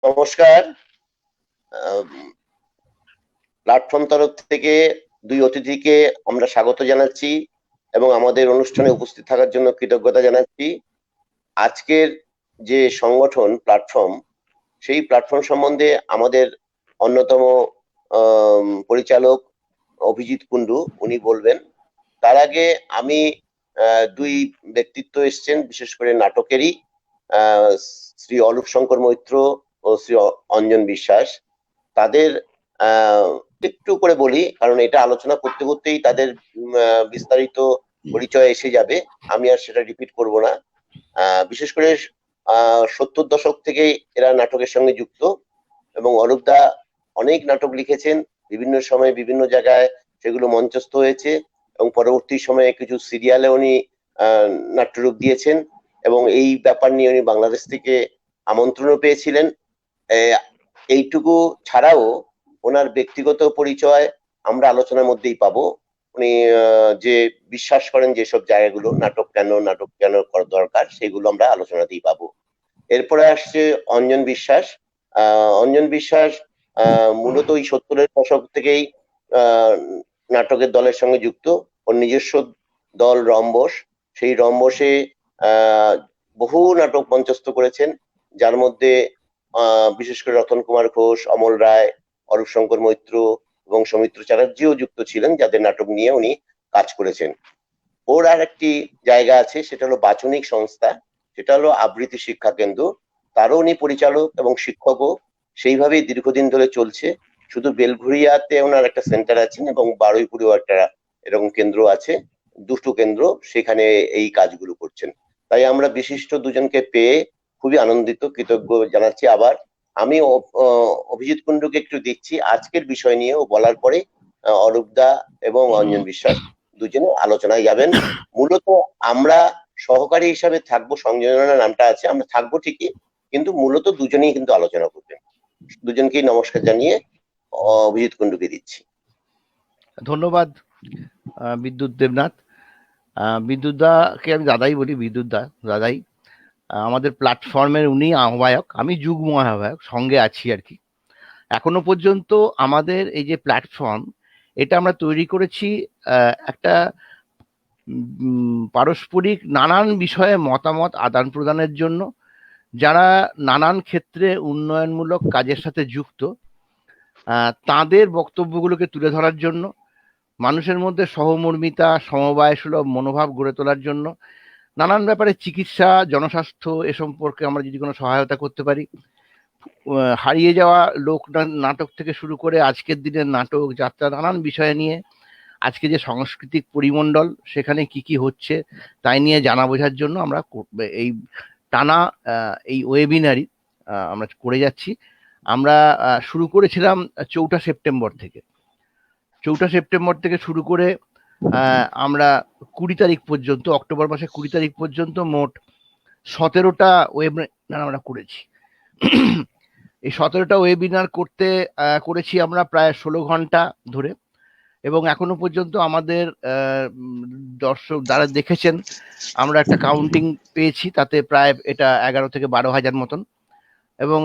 নমস্কার। প্ল্যাটফর্ম তরফ থেকে দুই অতিথিকে আমরা স্বাগত জানাচ্ছি এবং আমাদের অনুষ্ঠানে উপস্থিত থাকার জন্য কৃতজ্ঞতা জানাচ্ছি। আজকের যে সংগঠন প্ল্যাটফর্ম, সেই প্ল্যাটফর্ম সম্বন্ধে আমাদের অন্যতম পরিচালক অভিজিৎ কুন্ডু উনি বলবেন। তার আগে আমি দুই ব্যক্তিত্ব এসছেন, বিশেষ করে নাটকেরই, শ্রী অলোক শঙ্কর মৈত্র ও শ্রী অঞ্জন বিশ্বাস। তাদের একটু করে বলি, কারণ এটা আলোচনা করতে করতেই তাদের বিস্তারিত পরিচয় এসে যাবে, আমি আর সেটা রিপিট করব না। বিশেষ করে 70 দশক থেকে এরা নাটকের সঙ্গে যুক্ত এবং অরূপদা অনেক নাটক লিখেছেন, বিভিন্ন সময় বিভিন্ন জায়গায় সেগুলো মঞ্চস্থ হয়েছে এবং পরবর্তী সময়ে কিছু সিরিয়ালে উনি নাট্যরূপ দিয়েছেন এবং এই ব্যাপার নিয়ে উনি বাংলাদেশ থেকে আমন্ত্রণও পেয়েছিলেন। এইটুকু ছাড়াও ওনার ব্যক্তিগত পরিচয় আমরা আলোচনার মধ্যেই পাবো। উনি যে বিশ্বাস করেন যেসব জায়গাগুলো নাটক কেন করা দরকার, সেগুলো আমরা আলোচনাতেই পাবো। এরপরে আসছে অঞ্জন বিশ্বাস। অঞ্জন বিশ্বাস মূলত ওই 70-এর দশক থেকেই নাটকের দলের সঙ্গে যুক্ত। ওর নিজস্ব দল রম্বস, সেই রম্বসে বহু নাটক মঞ্চস্থ করেছেন, যার মধ্যে বিশেষ করে রতন কুমার ঘোষ, অমল রায়, অরূপ শঙ্কর মৈত্র এবং সৌমিত্র চ্যাটার্জিও যুক্ত ছিলেন, যাদের নাটক নিয়ে উনি কাজ করেছেন। ওর আর একটি জায়গা আছে, সেটা হলো বাচনিক সংস্থা, সেটা হলো আবৃত্তি শিক্ষা কেন্দ্র। তারও উনি পরিচালক এবং শিক্ষকও, সেইভাবেই দীর্ঘদিন ধরে চলছে। শুধু বেলঘুরিয়াতে ওনার একটা সেন্টার আছে এবং বারুইপুরেও একটা এরকম কেন্দ্র আছে, দুটো কেন্দ্র, সেখানে এই কাজগুলো করছেন। তাই আমরা বিশিষ্ট দুজনকে পেয়ে খুবই আনন্দিত, কৃতজ্ঞ জানাচ্ছি। আবার আমি অভিজিৎ কুন্ডুকে একটু দিচ্ছি আজকের বিষয় নিয়ে ও বলার পরে অরূপদা এবং অঞ্জন বিশ্বাস দুজনে আলোচনায় যাবেন। মূলত আমরা সহকারী হিসাবে থাকবো, সংযোজনা নামটা আছে, আমরা থাকবো ঠিকই, কিন্তু মূলত দুজনেই কিন্তু আলোচনা করবেন। দুজনকেই নমস্কার জানিয়ে অভিজিৎ কুন্ডুকে দিচ্ছি। ধন্যবাদ বিদ্যুৎ দেবনাথ। বিদ্যুৎ দাকে আমি দাদাই বলি, বিদ্যুৎ দাদাই আমাদের প্ল্যাটফর্মের উনি আহ্বায়ক, আমি যুগ্ম আহ্বায়ক, সঙ্গে আছি আর কি। এখনো পর্যন্ত আমাদের এই যে প্ল্যাটফর্ম, এটা আমরা তৈরি করেছি একটা পারস্পরিক নানান বিষয়ে মতামত আদান প্রদানের জন্য। যারা নানান ক্ষেত্রে উন্নয়নমূলক কাজের সাথে যুক্ত, তাদের বক্তব্যগুলোকে তুলে ধরার জন্য, মানুষের মধ্যে সহমর্মিতা, সমবায় সুলভ মনোভাব গড়ে তোলার জন্য, নানান ব্যাপারে চিকিৎসা, জনস্বাস্থ্য এ সম্পর্কে আমরা যদি কোনো সহায়তা করতে পারি, হারিয়ে যাওয়া লোক নাটক থেকে শুরু করে আজকের দিনের নাটক যাত্রা, নানান বিষয় নিয়ে আজকে যে সাংস্কৃতিক পরিমণ্ডল সেখানে কি কি হচ্ছে তাই নিয়ে জানা বোঝার জন্য আমরা এই টানা এই ওয়েবিনারি আমরা করে যাচ্ছি। আমরা শুরু করেছিলাম 4 সেপ্টেম্বর থেকে। 4 সেপ্টেম্বর থেকে শুরু করে আমরা 20 তারিখ পর্যন্ত, অক্টোবর মাসে 20 তারিখ পর্যন্ত মোট 17টা ওয়েবিনার আমরা করেছি। এই 17টা ওয়েবিনার করেছি আমরা প্রায় 16 ঘন্টা ধরে, এবং এখনো পর্যন্ত আমাদের দর্শক যারা দেখেছেন, আমরা একটা কাউন্টিং পেয়েছি, তাতে প্রায় এটা 11 থেকে 12 হাজার মতন, এবং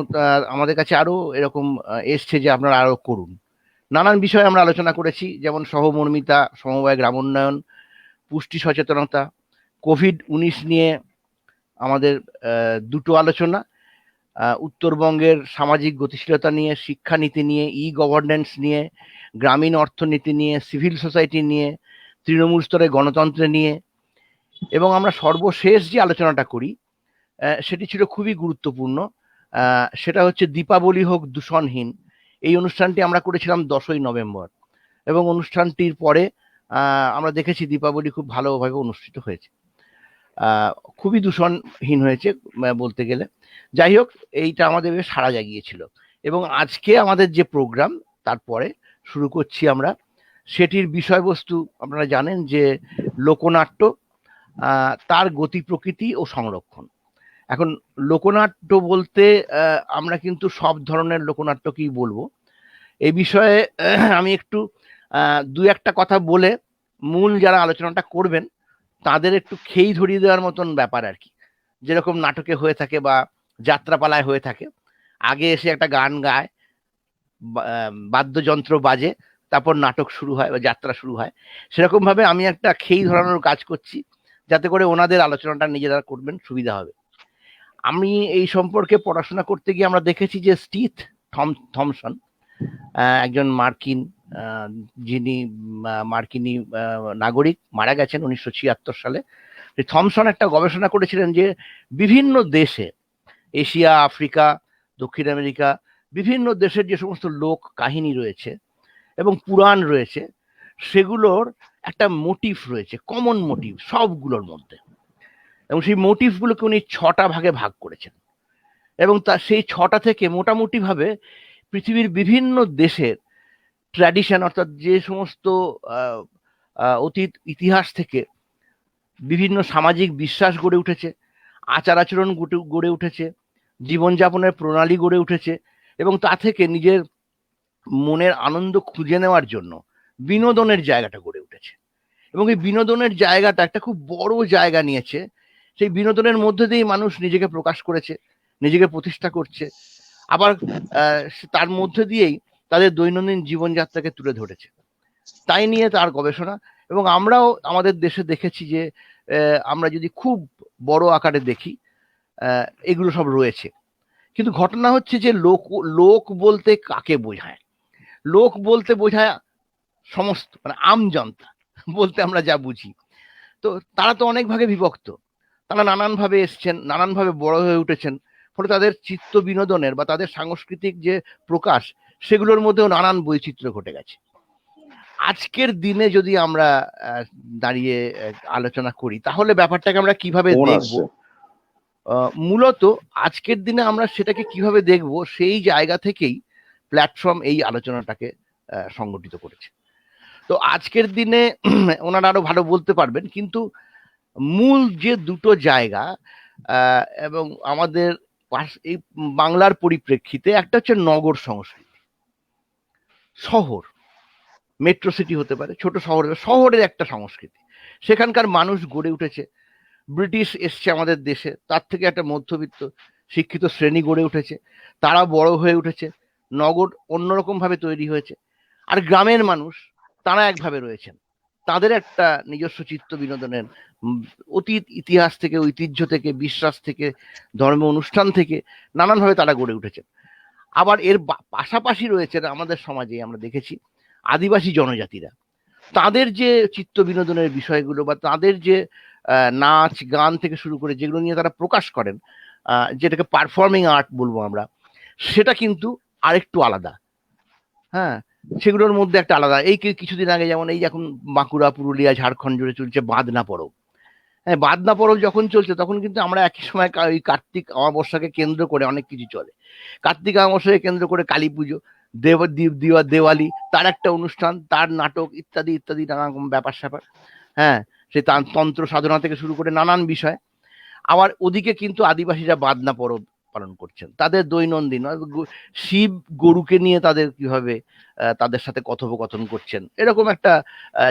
আমাদের কাছে আরো এরকম এসছে যে আপনারা আরো করুন। নানান বিষয়ে আমরা আলোচনা করেছি, যেমন সহমর্মিতা, সমবায় গ্রামোন্নয়ন, পুষ্টি সচেতনতা, কোভিড-19 নিয়ে আমাদের দুটো আলোচনা, উত্তরবঙ্গের সামাজিক গতিশীলতা নিয়ে, শিক্ষানীতি নিয়ে, ই গভর্নেন্স নিয়ে, গ্রামীণ অর্থনীতি নিয়ে, সিভিল সোসাইটি নিয়ে, তৃণমূল স্তরে গণতন্ত্র নিয়ে, এবং আমরা সর্বশেষ যে আলোচনাটা করি সেটি ছিল খুবই গুরুত্বপূর্ণ। সেটা হচ্ছে দীপাবলি হোক দূষণহীন। এই অনুষ্ঠানটি আমরা করেছিলাম 10ই নভেম্বর, এবং অনুষ্ঠানটির পরে আমরা দেখেছি দীপাবলি খুব ভালোভাবে অনুষ্ঠিত হয়েছে, খুবই দূষণহীন হয়েছে বলতে গেলে। যাই হোক, এইটা আমাদের সাড়া জাগিয়েছিল, এবং আজকে আমাদের যে প্রোগ্রাম তারপরে শুরু করছি আমরা, সেটির বিষয়বস্তু আপনারা জানেন যে লোকনাট্য, তার গতি প্রকৃতি ও সংরক্ষণ। এখন লোকনাট্য বলতে আমরা কিন্তু সব ধরনের লোকনাট্যকেই বলবো। এই বিষয়ে আমি একটু দু একটা কথা বলে মূল যারা আলোচনাটা করবেন তাদের একটু খেই ধরিয়ে দেওয়ার মতন ব্যাপার আর কি, যেরকম নাটকে হয়ে থাকে বা যাত্রাপালায় হয়ে থাকে। আগে এসে একটা গান গায়, বাদ্যযন্ত্র বাজে, তারপর নাটক শুরু হয় বা যাত্রা শুরু হয়। সেরকম ভাবে আমি একটা খেই ধরানোর কাজ করছি, যাতে করে ওনাদের আলোচনাটা নিজেরা করবেন, সুবিধা হবে। আমি এই সম্পর্কে পড়াশোনা করতে গিয়ে আমরা দেখেছি যে স্টিথ থমসন, একজন মার্কিন, যিনি মার্কিনী নাগরিক, মারা গেছেন 1976 সালে। থমসন একটা গবেষণা করেছিলেন যে বিভিন্ন দেশে, এশিয়া, আফ্রিকা, দক্ষিণ আমেরিকা, বিভিন্ন দেশের যে সমস্ত লোক কাহিনী রয়েছে এবং পুরাণ রয়েছে, সেগুলোর একটা মোটিভ রয়েছে, কমন মোটিভ সবগুলোর মধ্যে। এবং সেই মোটিভগুলোকে উনি 6টা ভাগে ভাগ করেছেন, এবং তা সেই 6টা থেকে মোটামুটি ভাবে পৃথিবীর বিভিন্ন দেশের ট্র্যাডিশন, অর্থাৎ যে সমস্ত অতীত ইতিহাস থেকে বিভিন্ন সামাজিক বিশ্বাস গড়ে উঠেছে, আচার আচরণ গড়ে উঠেছে, জীবনযাপনের প্রণালী গড়ে উঠেছে, এবং তা থেকে নিজের মনের আনন্দ খুঁজে নেওয়ার জন্য বিনোদনের জায়গাটা গড়ে উঠেছে। এবং এই বিনোদনের জায়গাটা একটা খুব বড় জায়গা নিয়েছে। সেই বিনোদনের মধ্যে দিয়েই মানুষ নিজেকে প্রকাশ করেছে, নিজেকে প্রতিষ্ঠা করছে, আবার তার মধ্যে দিয়েই তাদের দৈনন্দিন জীবনযাত্রাকে তুলে ধরেছে। তাই নিয়ে তার গবেষণা। এবং আমরাও আমাদের দেশে দেখেছি যে আমরা যদি খুব বড় আকারে দেখি, এগুলো সব রয়েছে। কিন্তু ঘটনা হচ্ছে যে লোক বলতে কাকে বোঝায়? লোক বলতে বোঝায় সমস্ত, মানে আমজনতা বলতে আমরা যা বুঝি। তো তারা তো অনেক ভাগে বিভক্ত, তারা নানানভাবে এসছেন, নানানভাবে বড় হয়ে উঠেছেন, ফলে তাদের চিত্ত বিনোদনের বা তাদের সাংস্কৃতিক যে প্রকাশ, সেগুলোর মধ্যেও নানান বৈচিত্র্য ঘটে গেছে। আজকের দিনে যদি আমরা দাঁড়িয়ে আলোচনা করি, তাহলে ব্যাপারটাকে আমরা কিভাবে দেখবো? মূলত আজকের দিনে আমরা সেটাকে কিভাবে দেখব, সেই জায়গা থেকেই প্ল্যাটফর্ম এই আলোচনাটাকে সংগঠিত করেছে। তো আজকের দিনে ওনারা আরো ভালো বলতে পারবেন, কিন্তু মূল যে দুটো জায়গা, এবং আমাদের এই বাংলার পরিপ্রেক্ষিতে, একটা হচ্ছে নগর সংস্কৃতি, শহর, মেট্রো সিটি হতে পারে, ছোট শহরের একটা সংস্কৃতি, সেখানকার মানুষ গড়ে উঠেছে। ব্রিটিশ এসছে আমাদের দেশে, তার থেকে একটা মধ্যবিত্ত শিক্ষিত শ্রেণী গড়ে উঠেছে, তারা বড় হয়ে উঠেছে, নগর অন্যরকম ভাবে তৈরি হয়েছে। আর গ্রামের মানুষ, তারা একভাবে রয়েছেন, তাদের একটা নিজস্ব চিত্ত বিনোদনের অতীত ইতিহাস থেকে, ঐতিহ্য থেকে, বিশ্বাস থেকে, ধর্ম অনুষ্ঠান থেকে নানানভাবে তারা গড়ে উঠেছেন। আবার এর পাশাপাশি রয়েছে আমাদের সমাজে আমরা দেখেছি আদিবাসী জনজাতিরা, তাদের যে চিত্ত বিনোদনের বিষয়গুলো বা তাদের যে নাচ গান থেকে শুরু করে যেগুলো নিয়ে তারা প্রকাশ করেন, যেটাকে পারফর্মিং আর্ট বলবো আমরা, সেটা কিন্তু আরেকটু আলাদা। হ্যাঁ, সেগুলোর মধ্যে একটা আলাদা। এই কিছুদিন আগে যেমন এই এখন বাঁকুড়া, পুরুলিয়া, ঝাড়খণ্ড জুড়ে চলছে বাদনা পরব। হ্যাঁ, বাদনা পরব যখন চলছে, তখন কিন্তু আমরা একই সময় ওই কার্তিক অমাবস্যাকে কেন্দ্র করে অনেক কিছু চলে। কার্তিক অমাবস্যাকে কেন্দ্র করে কালী পুজো, দেওয়ালি, তার একটা অনুষ্ঠান, তার নাটক, ইত্যাদি ইত্যাদি নানা রকম ব্যাপার স্যাপার। হ্যাঁ, সে তন্ত্র সাধনা থেকে শুরু করে নানান বিষয়। আবার ওদিকে কিন্তু আদিবাসীরা বাদনা পরব পালন করছেন, তাদের দৈনন্দিন শিব গরুকে নিয়ে তাদের কিভাবে তাদের সাথে কথোপকথন করছেন, এরকম একটা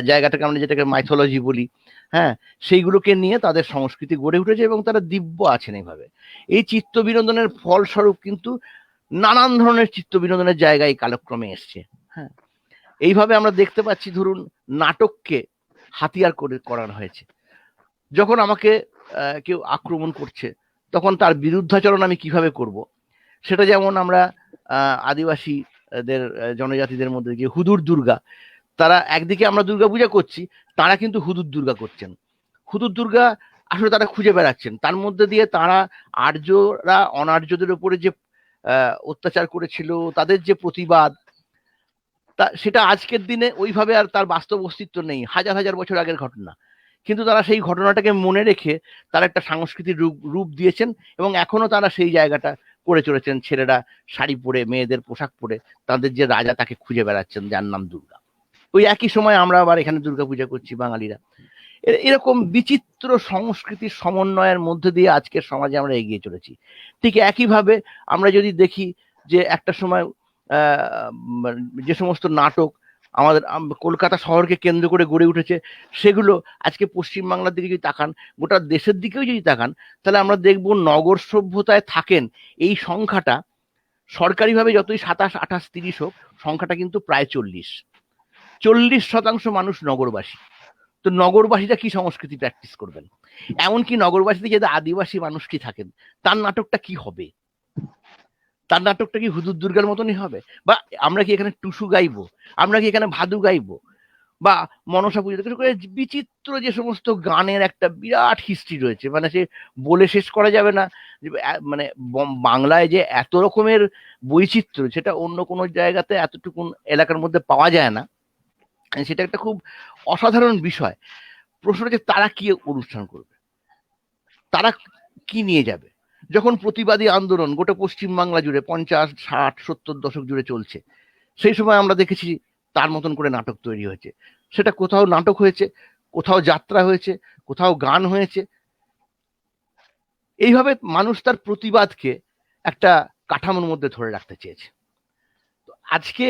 জায়গাটাকে আমরা যেটাকে মাইথোলজি বলি, হ্যাঁ, সেইগুলোকে নিয়ে তাদের সংস্কৃতি গড়ে উঠেছে এবং তারা দিব্য আছেন এইভাবে। এই চিত্ত বিনোদনের ফলস্বরূপ কিন্তু নানান ধরনের চিত্ত বিনোদনের জায়গায় কালক্রমে এসছে। হ্যাঁ, এইভাবে আমরা দেখতে পাচ্ছি, ধরুন নাটককে হাতিয়ার করে করানো হয়েছে। যখন আমাকে কেউ আক্রমণ করছে, তখন তার বিরুদ্ধাচরণ আমি কিভাবে করব, সেটা যেমন আমরা আদিবাসীদের জনজাতিদের মধ্যে যে হুদুর দুর্গা, তারা একদিকে আমরা দুর্গা পূজা করছি, তারা কিন্তু হুদুর দুর্গা করছেন। হুদুর দুর্গা আসলে তারা খুঁজে বেড়াচ্ছেন, তার মধ্যে দিয়ে তারা আর্যরা অনার্যদের উপরে যে অত্যাচার করেছিল, তাদের যে প্রতিবাদ, তা সেটা আজকের দিনে ওইভাবে আর তার বাস্তব অস্তিত্ব নেই, হাজার হাজার বছর আগের ঘটনা। কিন্তু তারা সেই ঘটনাটাকে মনে রেখে তারা একটা সাংস্কৃতিক রূপ দিয়েছেন, এবং এখনো তারা সেই জায়গাটা করে চলেছেন। ছেলেরা শাড়ি পরে, মেয়েদের পোশাক পরে, তাদের যে রাজা তাকে খুঁজে বেড়াচ্ছেন, যার নাম দুর্গা। ওই একই সময় আমরা আবার এখানে দুর্গা পূজা করছি বাঙালিরা। এরকম বিচিত্র সংস্কৃতির সমন্বয়ের মধ্যে দিয়ে আজকের সমাজে আমরা এগিয়ে চলেছি। ঠিক একইভাবে আমরা যদি দেখি যে একটা সময় যে সমস্ত নাটক আমাদের কলকাতা শহরকে কেন্দ্র করে গড়ে উঠেছে, সেগুলো আজকে পশ্চিমবাংলার দিকে যদি তাকান, গোটা দেশের দিকেও যদি তাকান, তাহলে আমরা দেখব নগর সভ্যতায় থাকেন এই সংখ্যাটা সরকারিভাবে যতই 27, 28, 30 হোক, সংখ্যাটা কিন্তু প্রায় 40% মানুষ নগরবাসী। তো নগরবাসীরা কি সংস্কৃতি প্র্যাকটিস করবেন? এমনকি নগরবাসীতে যদি আদিবাসী মানুষটি থাকেন, তার নাটকটা কি হবে? তার নাটকটা কি হুজুর দুর্গার মতনই হবে? বা আমরা কি এখানে টুসু গাইবো? আমরা কি এখানে ভাদু গাইবো? বা মনসা পুজো থেকে শুরু করে বিচিত্র যে সমস্ত গানের একটা বিরাট হিস্ট্রি রয়েছে, মানে সে বলে শেষ করা যাবে না। মানে বাংলায় যে এত রকমের বৈচিত্র্য, সেটা অন্য কোনো জায়গাতে এতটুকু এলাকার মধ্যে পাওয়া যায় না। সেটা একটা খুব অসাধারণ বিষয়। প্রশ্নটা যে তারা কি অনুষ্ঠান করবে, তারা কি নিয়ে যাবে? যখন প্রতিবাদী আন্দোলন গোটা পশ্চিমবাংলা জুড়ে 50, 60, 70 দশক জুড়ে চলছে, সেই সময় আমরা দেখেছি তার মতন করে নাটক তৈরি হয়েছে। সেটা কোথাও নাটক হয়েছে, কোথাও যাত্রা হয়েছে, কোথাও গান হয়েছে। এইভাবে মানুষ তার প্রতিবাদকে একটা কাঠামোর মধ্যে ধরে রাখতে চেয়েছে। তো আজকে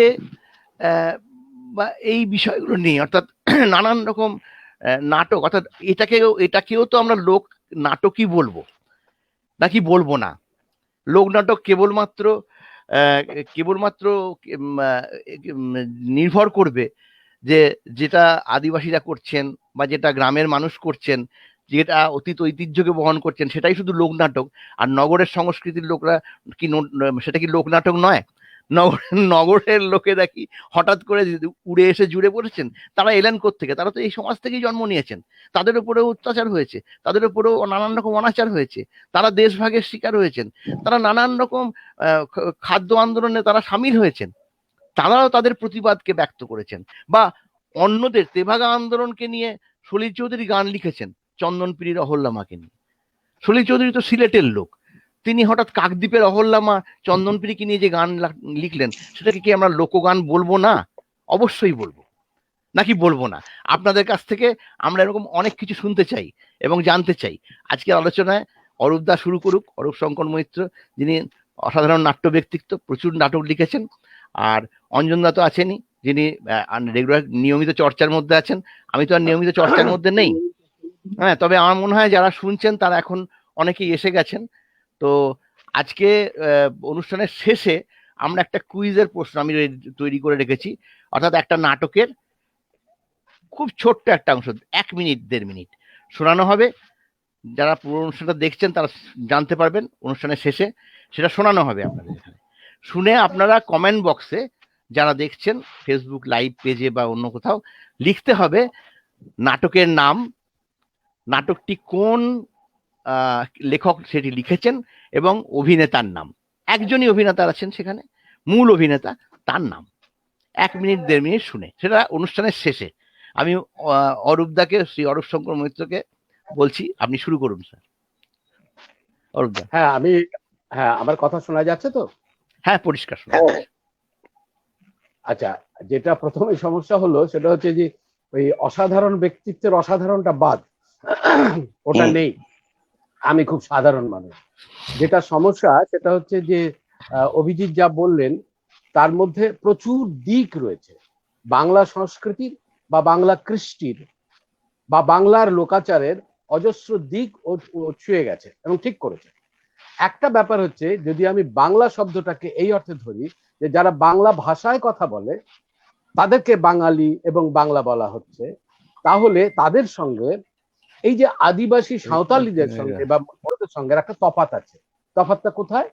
বা এই বিষয়গুলো নিয়ে, অর্থাৎ নানান রকম নাটক, অর্থাৎ এটাকেও তো আমরা লোক নাটকই বলবো নাকি বলবো না? লোক নাটক কেবলমাত্র নির্ভর করবে যে যেটা আদিবাসীরা করছেন বা যেটা গ্রামের মানুষ করছেন, যেটা অতীত ঐতিহ্যকে বহন করছেন, সেটাই শুধু লোক নাটক। আর নগরের সংস্কৃতির লোকরা কি সেটা কি লোক নাটক নয়? নগরের লোকেরা কি হঠাৎ করে উড়ে এসে জুড়ে পড়েছেন? তারা এলেন কোত্থেকে? তারা তো এই সমাজ থেকেই জন্ম নিয়েছেন। তাদের উপরেও অত্যাচার হয়েছে, তাদের উপরেও নানান রকম অনাচার হয়েছে, তারা দেশভাগের শিকার হয়েছেন, তারা নানান রকম খাদ্য আন্দোলনে তারা সামিল হয়েছেন, তারাও তাদের প্রতিবাদকে ব্যক্ত করেছেন। বা অন্যদের তেভাগা আন্দোলনকে নিয়ে সলিল চৌধুরী গান লিখেছেন চন্দনপিড়ির অহল্যামাকে নিয়ে। সলিল চৌধুরী তো সিলেটের লোক, তিনি হঠাৎ কাকদ্বীপের অহল্যামা চন্দনপিড়িকে নিয়ে যে গান লিখলেন, সেটাকে কি আমরা লোকগান বলবো না? অবশ্যই বলবো। নাকি বলবো না? আপনাদের কাছ থেকে আমরা এরকম অনেক কিছু শুনতে চাই এবং জানতে চাই। আজকের আলোচনায় অরূপ দা শুরু করুক, অরূপ শঙ্কর মৈত্র, যিনি অসাধারণ নাট্য ব্যক্তিত্ব, প্রচুর নাটক লিখেছেন। আর অঞ্জন দা তো আছেনই, যিনি রেগুলার নিয়মিত চর্চার মধ্যে আছেন। আমি তো আর নিয়মিত চর্চার মধ্যে নেই। হ্যাঁ, তবে আমার মনে হয় যারা শুনছেন তারা এখন অনেকেই এসে গেছেন। তো আজকে অনুষ্ঠানের শেষে আমরা একটা কুইজের প্রশ্ন আমি তৈরি করে রেখেছি। অর্থাৎ একটা নাটকের খুব ছোট্ট একটা অংশ, 1 মিনিট 1.5 মিনিট শোনানো হবে। যারা পুরো অনুষ্ঠানটা দেখছেন তারা জানতে পারবেন অনুষ্ঠানের শেষে সেটা শোনানো হবে আপনাদের এখানে। শুনে আপনারা কমেন্ট বক্সে যারা দেখছেন ফেসবুক লাইভ পেজে বা অন্য কোথাও লিখতে হবে নাটকের নাম, নাটকটি কোন লেখক সেটি লিখেছেন এবং অভিনেতার নাম। একজনই অভিনেতা আছেন সেখানে, মূল অভিনেতা, তার নাম। 1 মিনিট 1.5 মিনিট শুনে সেটা অনুষ্ঠানের শেষে। আমি অরূপদাকে, শ্রী অরূপ শঙ্কর মৈত্রকে বলছি, আপনি শুরু করুন স্যার। অরূপদা। হ্যাঁ, আমার কথা শোনা যাচ্ছে তো? হ্যাঁ, পরিষ্কার শোনা। আচ্ছা, যেটা প্রথমে সমস্যা হলো সেটা হচ্ছে যে ওই অসাধারণ ব্যক্তিত্বের অসাধারণটা বাদ, ওটা নেই। আমি খুব সাধারণ মানুষ। যেটা সমস্যা সেটা হচ্ছে যে অভিজিৎ যা বললেন তার মধ্যে প্রচুর দিক রয়েছে, বাংলা সংস্কৃতির বা বাংলা কৃষ্টির বা বাংলার লোকাচারের অজস্র দিক ও ছুঁয়ে গেছে এবং ঠিক করেছে। একটা ব্যাপার হচ্ছে, যদি আমি বাংলা শব্দটাকে এই অর্থে ধরি যে যারা বাংলা ভাষায় কথা বলে তাদেরকে বাঙালি এবং বাংলা বলা হচ্ছে, তাহলে তাদের সঙ্গে এই যে আদিবাসী সাঁওতালিদের সঙ্গে বা ওদের সঙ্গে একটা তফাৎ আছে। তফাৎটা কোথায়?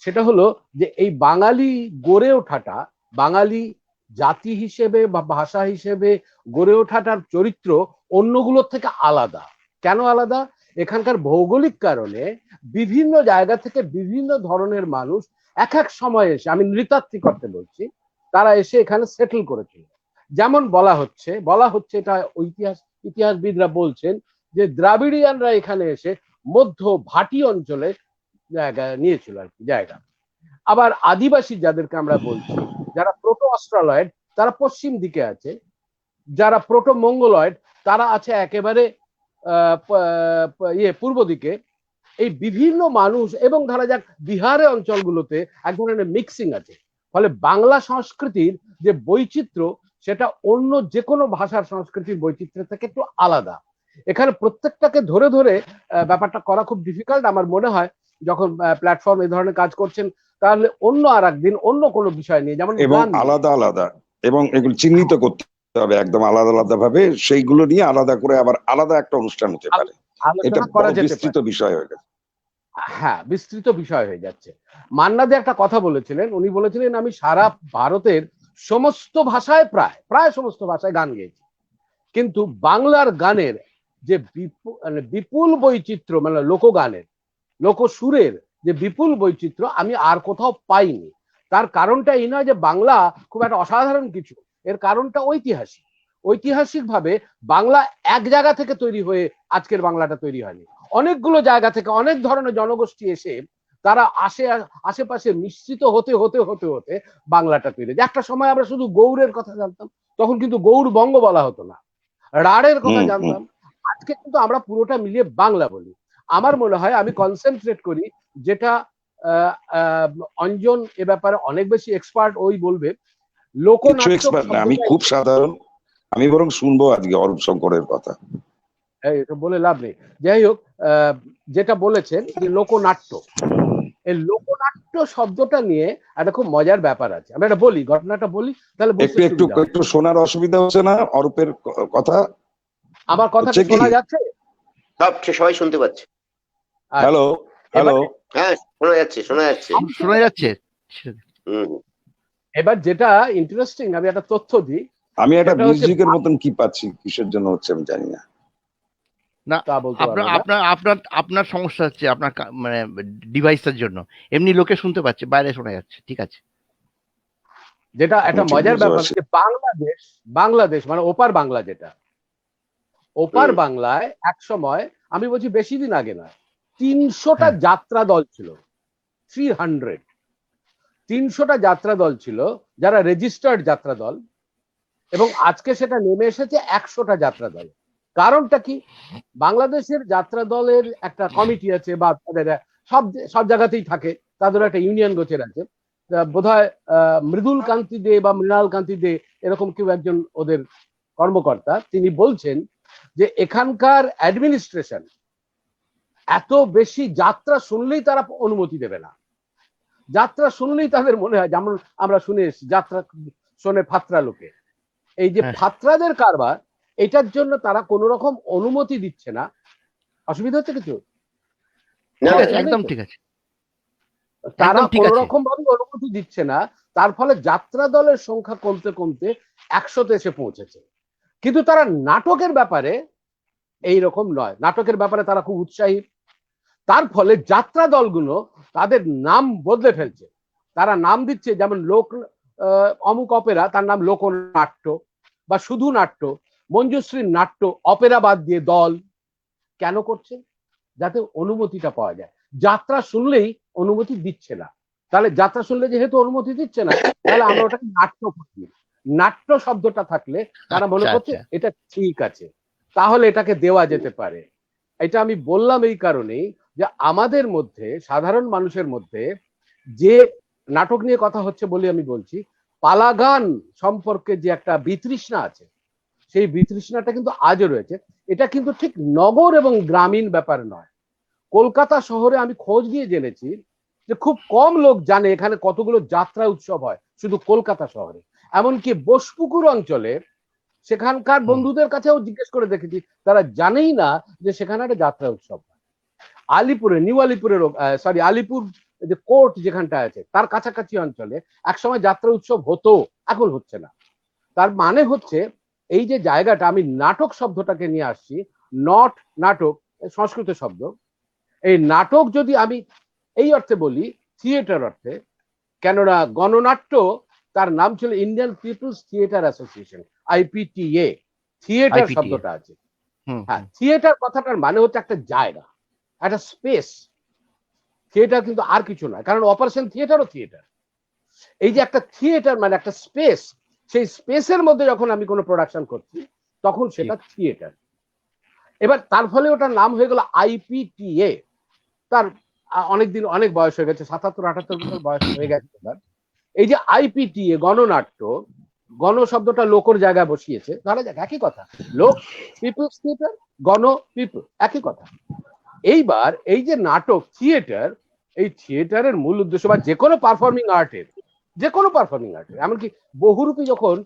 সেটা হলো যে এই বাঙালি গড়ে ওঠাটা, বাঙালি জাতি হিসেবে বা ভাষা হিসেবে গড়ে ওঠাটার চরিত্র অন্যগুলোর থেকে আলাদা। কেন আলাদা? এখানকার ভৌগোলিক কারণে বিভিন্ন জায়গা থেকে বিভিন্ন ধরনের মানুষ এক এক সময় এসে, আমি নৃতাত্ত্বিক অর্থে বলছি, তারা এসে এখানে সেটেল করেছিল। যেমন বলা হচ্ছে এটা ইতিহাসবিদরা বলছেন যে দ্রাবিড়িয়ানরা এখানে এসে মধ্য ভাটি অঞ্চলে জায়গা নিয়েছিল আর কি, জায়গা। আবার আদিবাসী যাদেরকে আমরা বলছি, যারা প্রোটো অস্ট্রালয়েড, তারা পশ্চিম দিকে আছে। যারা প্রোটো মঙ্গলয়েড, তারা আছে একেবারে পূর্ব দিকে। এই বিভিন্ন মানুষ, এবং ধরা যাক বিহারের অঞ্চলগুলোতে এক ধরনের মিক্সিং আছে। ফলে বাংলা সংস্কৃতির যে বৈচিত্র্য, সেটা অন্য যে কোনো ভাষার সংস্কৃতির বৈচিত্র্য থেকে একটু আলাদা। এখানে প্রত্যেকটাকে ধরে ধরে ব্যাপারটা করা খুব ডিফিকাল্ট। আমার মনে হয় যখন প্ল্যাটফর্ম এই ধরনের কাজ করছেন, তাহলে অন্য আর একদিন অন্য কোনো বিষয় নিয়ে, যেমন এবং গান নিয়ে আলাদা আলাদা, এবং এগুলো চিহ্নিত করতে হবে একদম আলাদা আলাদা ভাবে, সেইগুলো নিয়ে আলাদা করে আবার আলাদা একটা অনুষ্ঠান হতে পারে। এটা আলোচনা করা বড় যেতে বিস্তৃত পারে। বিষয় হয়ে গেছে। হ্যাঁ, বিস্তৃত বিষয় হয়ে যাচ্ছে। মান্না দে একটা কথা বলেছিলেন, উনি বলেছিলেন আমি সারা ভারতের সমস্ত ভাষায় প্রায় সমস্ত ভাষায় গান গেয়েছি, কিন্তু বাংলার গানের যে বিপুল বৈচিত্র্য, মানে লোকগানের লোকসুরের যে বিপুল বৈচিত্র্য আমি আর কোথাও পাইনি। তার কারণটা এই নয় যে বাংলা খুব একটা অসাধারণ কিছু, এর কারণটা ঐতিহাসিকভাবে বাংলা এক জায়গা থেকে তৈরি হয়ে আজকের বাংলাটা তৈরি হয়নি। অনেকগুলো জায়গা থেকে অনেক ধরনের জনগোষ্ঠী এসে তারা আশেপাশে মিশ্রিত হতে হতে হতে হতে বাংলাটা তৈরি। একটা সময় আমরা শুধু গৌড়ের কথা জানতাম, তখন কিন্তু গৌড় বঙ্গ বলা হতো না, রাঢ়ের কথা জানতাম। আজকে কিন্তু আমরা পুরোটা মিলিয়ে বাংলা বলি। আমার মনে হয় আমি কনসেন্ট্রেট করি, যেটা অঞ্জন এ ব্যাপারে অনেক বেশি এক্সপার্ট, ওই বলবে। লোকনাট্য আমি খুব সাধারণ, আমি বরং শুনবো আজকে অরূপ শঙ্করের কথা। বলে লাভ নেই। যাই হোক, যেটা বলেছেন যে লোকনাট্য, এই লোকনাট্য শব্দটা নিয়ে একটা খুব মজার ব্যাপার আছে। আমি একটা বলি, ঘটনাটা বলি, তাহলে একটু শোনার অসুবিধা হচ্ছে না অরূপের কথা? আমার কথা শোনা যাচ্ছে? সবাই শুনতে পাচ্ছে। হ্যালো হ্যালো, হ্যাঁ শোনা যাচ্ছে। এবার যেটা ইন্টারেস্টিং, আমি একটা তথ্য দিই। আমি একটা মিউজিকের মতন কি পাচ্ছি, কিসের জন্য হচ্ছে আমি জানি না। না, আপনার সমস্যা হচ্ছে আপনার মানে ডিভাইসের জন্য, এমনি লোকে শুনতে পাচ্ছে, বাইরে শোনা যাচ্ছে, ঠিক আছে। যেটা একটা মজার ব্যাপার, যে বাংলাদেশ মানে ওপার বাংলা, যেটা ওপার বাংলায় এক সময়, আমি বলছি বেশি দিন আগে নয়, 300টা যাত্রা দল ছিল। 300টা যাত্রা দল ছিল, যারা রেজিস্টার্ড যাত্রা দল, এবং আজকে সেটা নেমে এসেছে 100টা যাত্রা দল। কারণটা কি? বাংলাদেশের যাত্রা দলের একটা কমিটি আছে, বা তাদের সব জায়গাতেই থাকে, তাদের একটা ইউনিয়ন গোছের আছে। বোধহয় মৃদুল কান্তি দে বা মৃণাল কান্তি দে এরকম কেউ একজন ওদের কর্মকর্তা, তিনি বলছেন যে এখানকার অ্যাডমিনিস্ট্রেশন এত বেশি যাত্রা শুনলেই তারা অনুমতি দেবে না। যাত্রা শুনলেই তাদের মনে হয়, যেমন আমরা শুনে এসেছি, যাত্রা শোনে ফাত্রা লোকে, এই যে ফাত্রাদের কারবার, এটার জন্য তারা কোন রকম অনুমতি দিচ্ছে না। অসুবিধা হচ্ছে কিছু? একদম ঠিক আছে। তারা কোন রকম ভাবে অনুমতি দিচ্ছে না, তার ফলে যাত্রা দলের সংখ্যা কমতে কমতে 100তে এসে পৌঁছেছে। কিন্তু তারা নাটকের ব্যাপারে এইরকম নয়, নাটকের ব্যাপারে তারা খুব উৎসাহী। তার ফলে যাত্রা দলগুলো তাদের নাম বদলে ফেলছে। তারা নাম দিচ্ছে, যেমন অমুক অপেরা, তার নাম লোকনাট্য, বা শুধু নাট্য, মঞ্জুশ্রীর নাট্য, অপেরা বাদ দিয়ে দল। কেন করছে? যাতে অনুমতিটা পাওয়া যায়। যাত্রা শুনলেই অনুমতি দিচ্ছে না, তাহলে যাত্রা শুনলে যেহেতু অনুমতি দিচ্ছে না, তাহলে আমরা ওটাকে নাট্য করছি। নাট্য শব্দটা থাকলে তারা মনে করছে এটা ঠিক আছে, তাহলে এটাকে দেওয়া যেতে পারে। এটা আমি বললাম এই কারণেই যে আমাদের মধ্যে, সাধারণ মানুষের মধ্যে যে নাটক নিয়ে কথা হচ্ছে বলে আমি বলছি, পালাগান সম্পর্কে যে একটা বিতৃষ্ণা আছে, সেই বিতৃষ্ণাটা কিন্তু আজও রয়েছে। এটা কিন্তু ঠিক নগর এবং গ্রামীণ ব্যাপার নয়। কলকাতা শহরে আমি খোঁজ নিয়ে জেনেছি যে খুব কম লোক জানে এখানে কতগুলো যাত্রা উৎসব হয় শুধু কলকাতা শহরে। এমনকি বোসপুকুর অঞ্চলে সেখানকার বন্ধুদের কাছেও জিজ্ঞেস করে দেখেছি, তারা জানেই না যে সেখানে একটা যাত্রা উৎসব হয়। আলিপুরে, নিউ আলিপুরের আলিপুর যে কোর্ট যেখানটা আছে, তার কাছাকাছি অঞ্চলে একসময় যাত্রা উৎসব হতো, এখন হচ্ছে না। তার মানে হচ্ছে এই যে জায়গাটা, আমি নাটক শব্দটাকে নিয়ে আসছি, নট নাটক সংস্কৃত শব্দ। এই নাটক যদি আমি এই অর্থে বলি, থিয়েটার অর্থে, কেননা গণনাট্য তার নাম ছিল Indian People's Theatre Association, IPTA, theatre শব্দটা আছে। হ্যাঁ, থিয়েটার কথাটার মানে হচ্ছে একটা জায়গা, একটা স্পেস। থিয়েটার কিন্তু আর কিছু নয়, কারণ অপারেশন থিয়েটারও থিয়েটার। এই যে একটা থিয়েটার মানে একটা স্পেস, সেই স্পেসের মধ্যে যখন আমি কোনো প্রোডাকশন করছি, তখন সেটা থিয়েটার। এবার তার ফলে ওটার নাম হয়ে গেল IPTA। তার অনেকদিন, অনেক বয়স হয়ে গেছে, 77-78 বছর বয়স হয়ে গেছে তার। এই যে IPTA, গণনাট্য, গণ শব্দটা লোকর জায়গায় বসিয়েছে, ধরা যাক একই কথা, লোক, পিপলস থিয়েটার, গণ, পিপল, একই কথা। এইবার এই যে নাটক, থিয়েটার, এই থিয়েটারের মূল উদ্দেশ্য বা যে কোনো পারফর্মিং আর্টের, এমনকি বহুরূপী যখন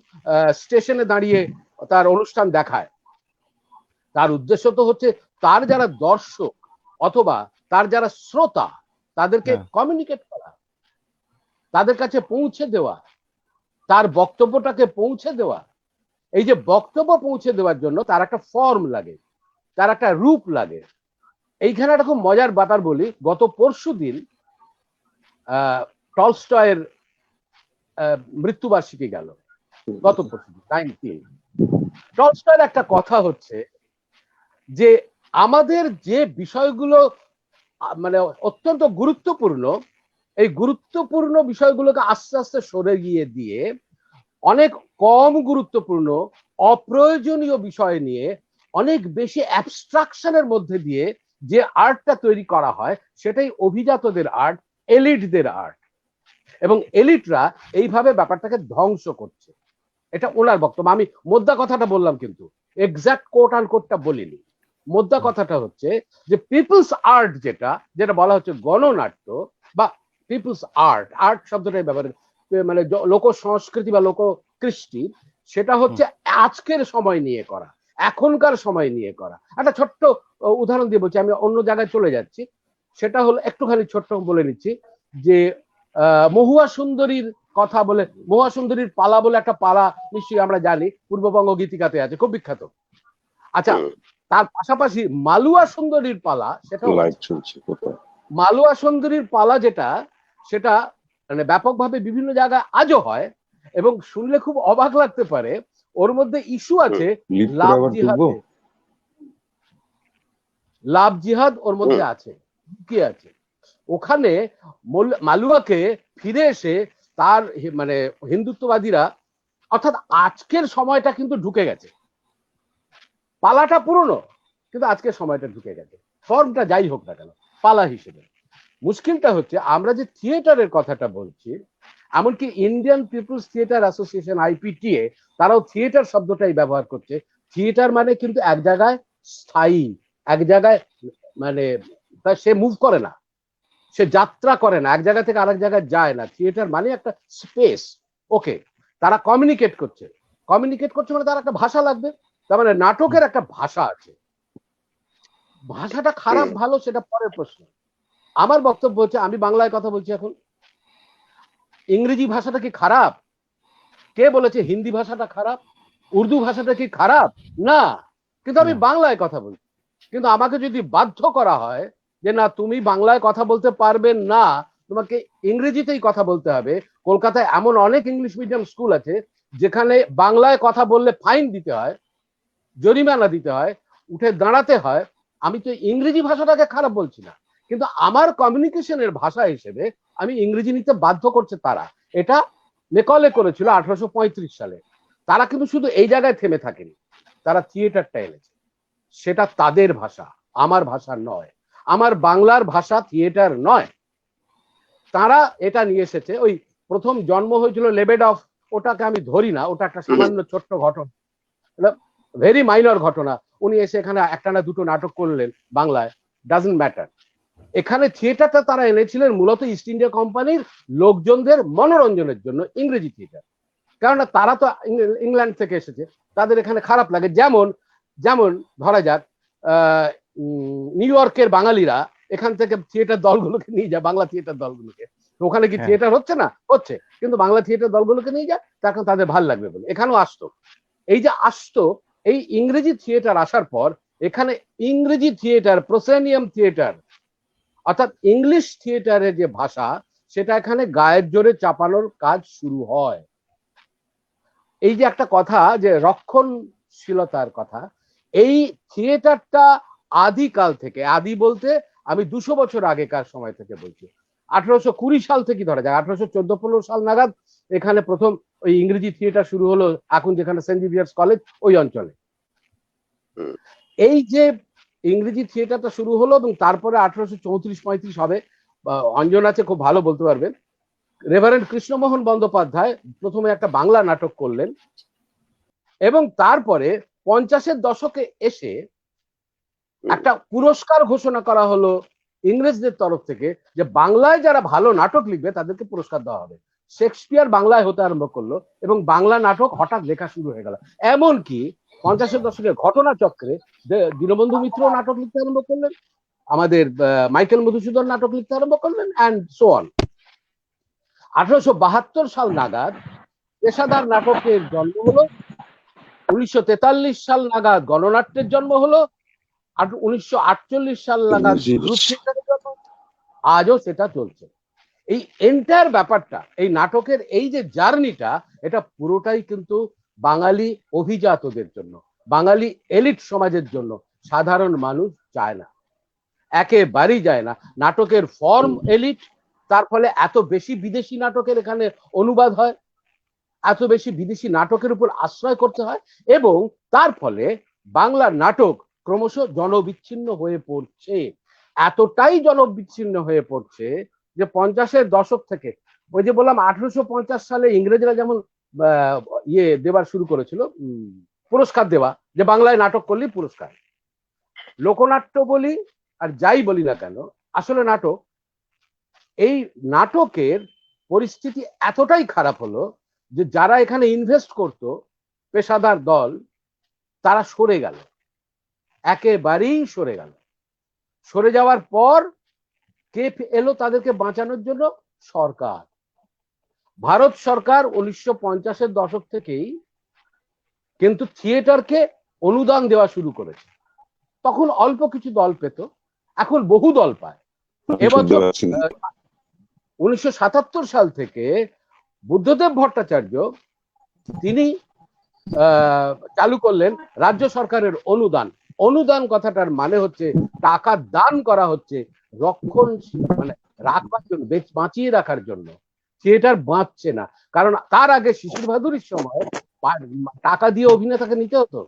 স্টেশনে দাঁড়িয়ে তার অনুষ্ঠান দেখায়, তার উদ্দেশ্য তো হচ্ছে তার যারা দর্শক অথবা তার যারা শ্রোতা তাদেরকে হ্যাঁ। কমিউনিকেট করা, তাদের কাছে পৌঁছে দেওয়া, তার বক্তব্যটাকে পৌঁছে দেওয়া। এই যে বক্তব্য পৌঁছে দেওয়ার জন্য তার একটা ফর্ম লাগে, তার একটা রূপ লাগে। এইখানে একটা খুব মজার ব্যাপার বলি, গত পরশুদিন টলস্টয়ের মৃত্যুবার্ষিকী গেল, গত পরশুদিন 19। টলস্টয়ের একটা কথা হচ্ছে যে আমাদের যে বিষয়গুলো মানে অত্যন্ত গুরুত্বপূর্ণ, এই গুরুত্বপূর্ণ বিষয়গুলোকে আস্তে আস্তে সরে গিয়ে দিয়ে অনেক কম গুরুত্বপূর্ণ অপ্রয়োজনীয় বিষয় নিয়ে অনেক বেশি অ্যাবস্ট্রাকশনের মধ্যে দিয়ে যে আর্টটা তৈরি করা হয় সেটাই অভিজাতদের আর্ট, এলিটদের আর্ট। এবং এলিটরা এইভাবে ব্যাপারটাকে ধ্বংস করছে, এটা ওনার বক্তব্য। আমি মোদ্দা কথাটা বললাম, কিন্তু এক্সাক্ট কোট আন কোটটা বলিনি। মোদ্দা কথাটা হচ্ছে যে পিপলস আর্ট, যেটা বলা হচ্ছে গণনাট্য বা পিপলস আর্ট, আর্ট শব্দটাই ব্যবহার মানে লোক সংস্কৃতি বা লোক কৃষ্টি, সেটা হচ্ছে আজকের সময় নিয়ে করা, এখনকার সময় নিয়ে করা। একটা ছোট্ট উদাহরণ দিয়ে বলছি, আমি অন্য জায়গায় চলে যাচ্ছি। সেটা হলো, একটুখানি ছোট্ট বলে নিচ্ছি যে মহুয়া সুন্দরীর কথা বলে, মহুয়া সুন্দরীর পালা বলে একটা পালা নিশ্চয়ই আমরা জানি, পূর্ববঙ্গ গীতিকাতে আছে, খুব বিখ্যাত। আচ্ছা, তার পাশাপাশি মালুয়া সুন্দরীর পালা, সেটাও লাইভ চলছে কোথায়? মালুয়া সুন্দরীর পালা সেটা মানে ব্যাপকভাবে বিভিন্ন জায়গায় আজও হয় এবং শুনলে খুব অবাক লাগতে পারে। ওর মধ্যে ইস্যু আছে লাভ জিহাদে, লাভ জিহাদ ওর মধ্যে আছে, কি আছে ওখানে। মালুয়াকে ফিরে এসে তার মানে হিন্দুত্ববাদীরা, অর্থাৎ আজকের সময়টা কিন্তু ঢুকে গেছে, পালাটা পুরনো কিন্তু আজকের সময়টা ঢুকে গেছে, ফর্মটা যাই হোক না কেন পালা হিসেবে। মুশকিলটা হচ্ছে আমরা যে থিয়েটারের কথাটা বলছি, এমনকি Indian People's Theatre Association IPTA তারাও থিয়েটার শব্দটাই ব্যবহার করছে। থিয়েটার মানে কিন্তু এক জায়গায় স্থায়ী, এক জায়গায় মানে সে মুভ করে না, সে যাত্রা করে না, এক জায়গা থেকে আরেক জায়গায় যায় না। থিয়েটার মানে একটা স্পেস। ওকে, তারা কমিউনিকেট করছে মানে তার একটা ভাষা লাগবে। তার মানে নাটকের একটা ভাষা আছে, ভাষাটা খারাপ ভালো সেটা পরের প্রশ্ন। আমার বক্তব্য হচ্ছে, আমি বাংলায় কথা বলছি এখন, ইংরেজি ভাষাটা কি খারাপ? কে বলেছে হিন্দি ভাষাটা খারাপ? উর্দু ভাষাটা কি খারাপ? না, কিন্তু আমি বাংলায় কথা বলছি। কিন্তু আমাকে যদি বাধ্য করা হয় যে না, তুমি বাংলায় কথা বলতে পারবে না, তোমাকে ইংরেজিতেই কথা বলতে হবে, কলকাতায় এমন অনেক ইংলিশ মিডিয়াম স্কুল আছে যেখানে বাংলায় কথা বললে ফাইন দিতে হয়, জরিমানা দিতে হয়, উঠে দাঁড়াতে হয়। আমি তো ইংরেজি ভাষাটাকে খারাপ বলছি না, কিন্তু আমার কমিউনিকেশনের ভাষা হিসেবে আমি ইংরেজি নিতে বাধ্য করছে তারা। এটা মেকলে করেছিল 1835 সালে। তারা কিন্তু শুধু এই জায়গায় থেমে থাকেনি, তারা থিয়েটারটা এনেছে। সেটা তাদের ভাষা, আমার ভাষা নয়, আমার বাংলার ভাষা থিয়েটার নয়। তারা এটা নিয়ে এসেছে। ওই প্রথম জন্ম হয়েছিল লেবেডফ, ওটাকে আমি ধরি না, ওটা একটা সামান্য ছোট্ট ঘটনা, ভেরি মাইনর ঘটনা। উনি এসে এখানে একটা না দুটো নাটক করলেন বাংলায়, ডাজন্ট ম্যাটার। এখানে থিয়েটারটা তারা এনেছিলেন মূলত ইস্ট ইন্ডিয়া কোম্পানির লোকজনদের মনোরঞ্জনের জন্য, ইংরেজি থিয়েটার। কেননা তারা তো ইংল্যান্ড থেকে এসেছে, তাদের এখানে খারাপ লাগে। যেমন যেমন ধরা যাক নিউ ইয়র্কের বাঙালিরা এখান থেকে থিয়েটার দলগুলোকে নিয়ে যায়, বাংলা থিয়েটার দলগুলোকে। ওখানে কি থিয়েটার হচ্ছে না? হচ্ছে, কিন্তু বাংলা থিয়েটার দলগুলোকে নিয়ে যায়, তখন তাদের ভাল লাগবে বলে এখানেও আসতো। এই যে আসতো, এই ইংরেজি থিয়েটার আসার পর এখানে ইংরেজি থিয়েটার, প্রোসেনিয়াম থিয়েটার, অর্থাৎ ইংলিশ থিয়েটারের যে ভাষা, সেটা এখানে গায়ের জোরে চাপানোর কাজ শুরু হয়। এই যে একটা কথা যে রক্ষণশীলতার কথা, এই থিয়েটারটা আদিকাল থেকে, আদি বলতে আমি 200 বছর আগেকার সময় থেকে বলছি, 1820 সাল থেকে ধরা যায়, 1814-15 সাল নাগাদ এখানে প্রথম ওই ইংরেজি থিয়েটার শুরু হলো, এখন যেখানে সেন্ট জেভিয়ার্স কলেজ ওই অঞ্চলে। এই যে ইংরেজি থিয়েটারটা শুরু হলো এবং তারপরে 1834-35 হবে, অঞ্জন আছে খুব ভালো বলতে পারবেন, রেভারেন্ড কৃষ্ণমোহন বন্দ্যোপাধ্যায় প্রথমে একটা বাংলা নাটক করলেন এবং তারপরে 50-এর দশকে এসে একটা পুরস্কার ঘোষণা করা হলো ইংরেজদের তরফ থেকে যে বাংলায় যারা ভালো নাটক লিখবে তাদেরকে পুরস্কার দেওয়া হবে। শেক্সপিয়ার বাংলায় হতে আরম্ভ করলো এবং বাংলা নাটক হঠাৎ লেখা শুরু হয়ে গেল। এমনকি 50-এর দশকের ঘটনাচক্রে দীনবন্ধু মিত্র নাটক লিখতে আরম্ভ করলেন, আমাদের মাইকেল মধুসূদন নাটক লিখতে আরম্ভ করলেন, অ্যান্ড সো অন। 1872 সাল নাগাদ পেশাদার নাটকের জন্ম হলো, 1943 সাল নাগাদ গণনাট্যের জন্ম হলো, আর 1948 সাল নাগাদ গ্রুপ থিয়েটারের জন্ম, আজও সেটা চলছে। এই এন্টায়ার ব্যাপারটা, এই নাটকের এই যে জার্নিটা, এটা পুরোটাই কিন্তু বাঙালি অভিজাতদের জন্য, বাঙালি এলিট সমাজের জন্য। সাধারণ মানুষ যায় না, একেবারেই যায় না। নাটকের ফর্ম এলিট, তার ফলে এত বেশি বিদেশি নাটকের এখানে অনুবাদ হয়, এত বেশি বিদেশি নাটকের উপর আশ্রয় করতে হয়, এবং তার ফলে বাংলা নাটক ক্রমশ জনবিচ্ছিন্ন হয়ে পড়ছে। এতটাই জনবিচ্ছিন্ন হয়ে পড়ছে যে 50-এর দশক থেকে, ওই যে বললাম 1850 সালে ইংরেজরা যেমন দেবার শুরু করেছিল, পুরস্কার দেওয়া, যে বাংলায় নাটক করলেই পুরস্কার। লোকনাট্য বলি আর যাই বলি না কেন, আসলে নাটক, এই নাটকের পরিস্থিতি এতটাই খারাপ হলো যে যারা এখানে ইনভেস্ট করত, পেশাদার দল, তারা সরে গেল, একেবারেই সরে গেল। সরে যাওয়ার পর কে এলো তাদেরকে বাঁচানোর জন্য? সরকার। ভারত সরকার 1950-এর দশক থেকেই কিন্তু থিয়েটারকে অনুদান দেওয়া শুরু করেছে। তখন অল্প কিছু দল পেত, এখন বহু দল পায়। এবছর 1977 সাল থেকে বুদ্ধদেব ভট্টাচার্য তিনি চালু করলেন রাজ্য সরকারের অনুদান। অনুদান কথাটার মানে হচ্ছে টাকা দান করা হচ্ছে রক্ষণশীল, মানে রাখবার জন্য, বাঁচিয়ে রাখার জন্য। থিয়েটার বাঁচছে না, কারণ তার আগে শিশির ভাদুরীর সময় টাকা দিয়ে অভিনেতাকে নিতে হতো,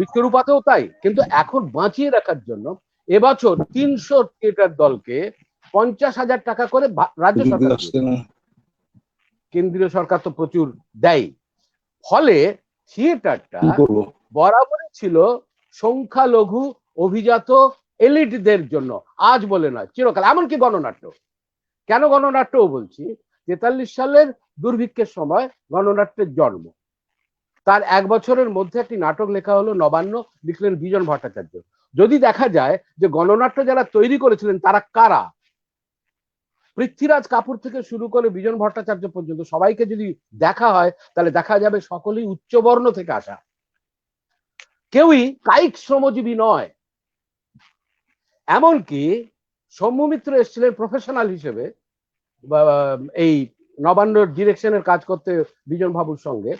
বিশ্বরূপাতেও তাই। কিন্তু এখন বাঁচিয়ে রাখার জন্য এবছর 300 থিয়েটার দলকে 50,000 টাকা করে রাজ্য সরকার, কেন্দ্রীয় সরকার তো প্রচুর দেয়। ফলে থিয়েটারটা বরাবরই ছিল সংখ্যালঘু অভিজাত এলিটদের জন্য, আজ বলে নয়, চিরকাল। এমনকি গণনাট্য, কেন গণনাট্যও বলছি, 43 সালের দুর্ভিক্ষের সময় গণনাট্যের জন্ম। তার 1 বছরের মধ্যে একটি নাটক লেখা হলো নবান্ন, লিখলেন বিজন ভট্টাচার্য। যদি দেখা যায় যে গণনাট্য যারা তৈরি করেছিলেন তারা কারা, পৃথ্বীরাজ কাপুর থেকে শুরু করে বিজন ভট্টাচার্য পর্যন্ত সবাইকে যদি দেখা হয়, তাহলে দেখা যাবে সকলেই উচ্চবর্ণ থেকে আসা, কেউই কায়িক শ্রমজীবী নয়। এমনকি সৌম্য মিত্র এসেছিলেন প্রফেশনাল হিসেবে এই নবান্নর ডিরেকশনের কাজ করতে বিজন বাবুর সঙ্গে।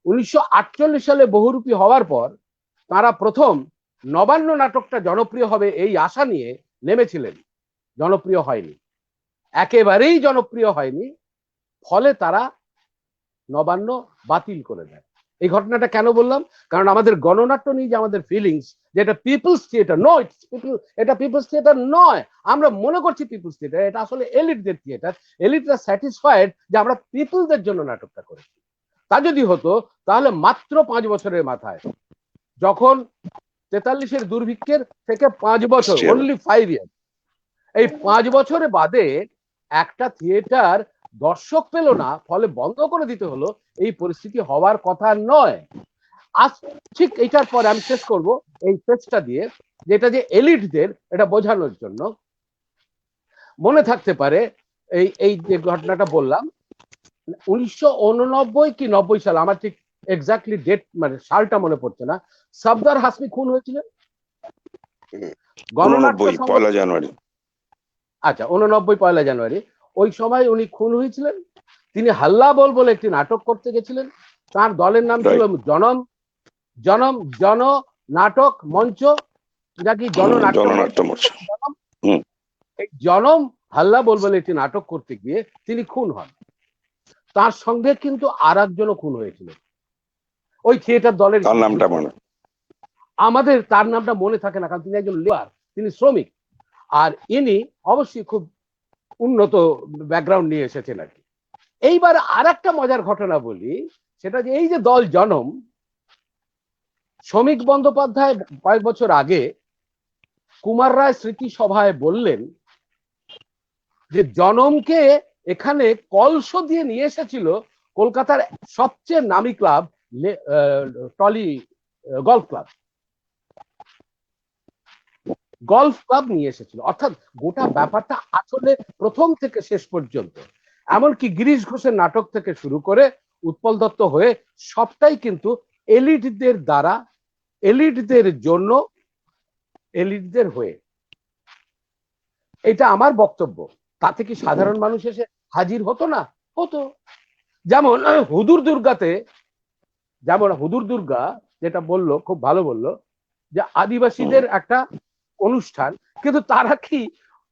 1948 সালে বহুরূপী হওয়ার পর তারা প্রথম নবান্ন নাটকটা জনপ্রিয় হবে এই আশা নিয়ে নেমেছিলেন, জনপ্রিয় হয়নি, একেবারেই জনপ্রিয় হয়নি। ফলে তারা নবান্ন বাতিল করে দেয়। এই ঘটনাটা কেন বললাম? কারণ আমাদের গণনাট্য নিয়ে যে আমাদের ফিলিংস, যে এটা পিপলস থিয়েটার, নো, এটা পিপলস থিয়েটার নয়। আমরা মনে করছি পিপলস থিয়েটার, এটা আসলে এলিটদের থিয়েটার। এলিটরা স্যাটিসফাইড যে আমরা পিপলদের জন্য নাটকটা করেছি। তা যদি হতো তাহলে মাত্র 5 বছরের মাথায়, যখন 43-এর দুর্ভিক্ষের থেকে 5 বছর, অনলি 5 ইয়ার, এই 5 বছরে বাদে একটা থিয়েটার দর্শক পেল না, ফলে বন্ধ করে দিতে হলো, এই পরিস্থিতি হওয়ার কথা নয়। আজ ঠিক এটার পরে আমি শেষ করব এই পেজটা দিয়ে, যেটা যে এলিটদের, এটা বোঝানোর জন্য। মনে থাকতে পারে এই যে ঘটনাটা বললাম, 1989 কি 90 সাল, আমার ঠিক এক্স্যাক্টলি ডেট মানে সালটা মনে পড়ছে না, সফদর হাসমি খুন হয়েছিলেন গণনাট্য 1 জানুয়ারি। আচ্ছা, 89 1 জানুয়ারি, ওই সময় উনি খুন হয়েছিলেন। তিনি হাল্লা বল বলে একটি নাটক করতে গেছিলেন। তার দলের নাম ছিল জনম জন নাটক মঞ্চ, যা কি জননাট্য মঞ্চ। এই জনম হাল্লা বল বলে একটি নাটক করতে গিয়ে তিনি খুন হন। তার সঙ্গে কিন্তু আর একজনও খুন হয়েছিল ওই থিয়েটার দলের নামটা মনে, আমাদের তার নামটা মনে থাকে না, কারণ তিনি একজন লেবার, তিনি শ্রমিক। আর ইনি অবশ্যই খুব উন্নত ব্যাকগ্রাউন্ড নিয়ে এসেছেন আর কি। এইবার আর একটা মজার ঘটনা বলি, সেটা যে এই যে দল জনম, শ্রমিক বন্দ্যোপাধ্যায় কয়েক বছর আগে কুমার রায় স্মৃতি সভায় বললেন যে জনমকে এখানে কলস দিয়ে নিয়ে এসেছিল কলকাতার সবচেয়ে নামী ক্লাব টলি গলফ ক্লাব নিয়ে এসেছিল। অর্থাৎ গোটা ব্যাপারটা আসলে প্রথম থেকে শেষ পর্যন্ত, এমনকি গিরিশ ঘোষের নাটক থেকে শুরু করে উৎপল দত্ত হয়ে সবটাই কিন্তু এলিটদের দ্বারা, এলিটদের জন্য, এলিটদের হয়ে। এটা আমার বক্তব্য। তাতে কি সাধারণ মানুষ এসে হাজির হতো না? হতো। যেমন হুদুর দুর্গা যেটা বললো, খুব ভালো বললো, যে আদিবাসীদের একটা অনুষ্ঠান, কিন্তু তারা কি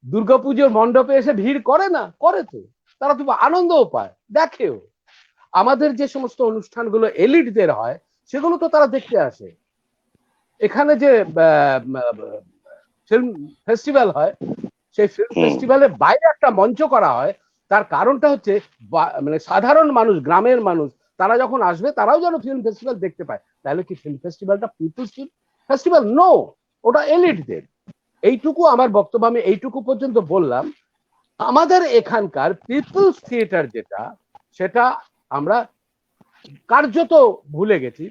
দুর্গাপুজোর মণ্ডপে এসে ভিড় করে না? করে তো, তারা তো আনন্দও পায়, দেখেও। আমাদের যে সমস্ত অনুষ্ঠানগুলো এলিটদের হয় সেগুলো তো তারা দেখতে আসে। এখানে যে ফিল্ম ফেস্টিভ্যাল হয়, সেই ফিল্ম ফেস্টিভ্যালের বাইরে একটা মঞ্চ করা হয়, তার কারণটা হচ্ছে মানে সাধারণ মানুষ, গ্রামের মানুষ, তারা যখন আসবে তারাও যেন ফিল্ম ফেস্টিভ্যাল দেখতে পায়। তাহলে কি ফিল্ম ফেস্টিভ্যালটা পিপলস ফেস্টিভ্যাল? নো, ওটা এলিটদের। এইটুকু আমার বক্তব্য, আমি এইটুকু পর্যন্ত বললাম। আমাদের এখানকার পিপলস থিয়েটার যেটা, সেটা আমরা কার্যত ভুলে গেছি।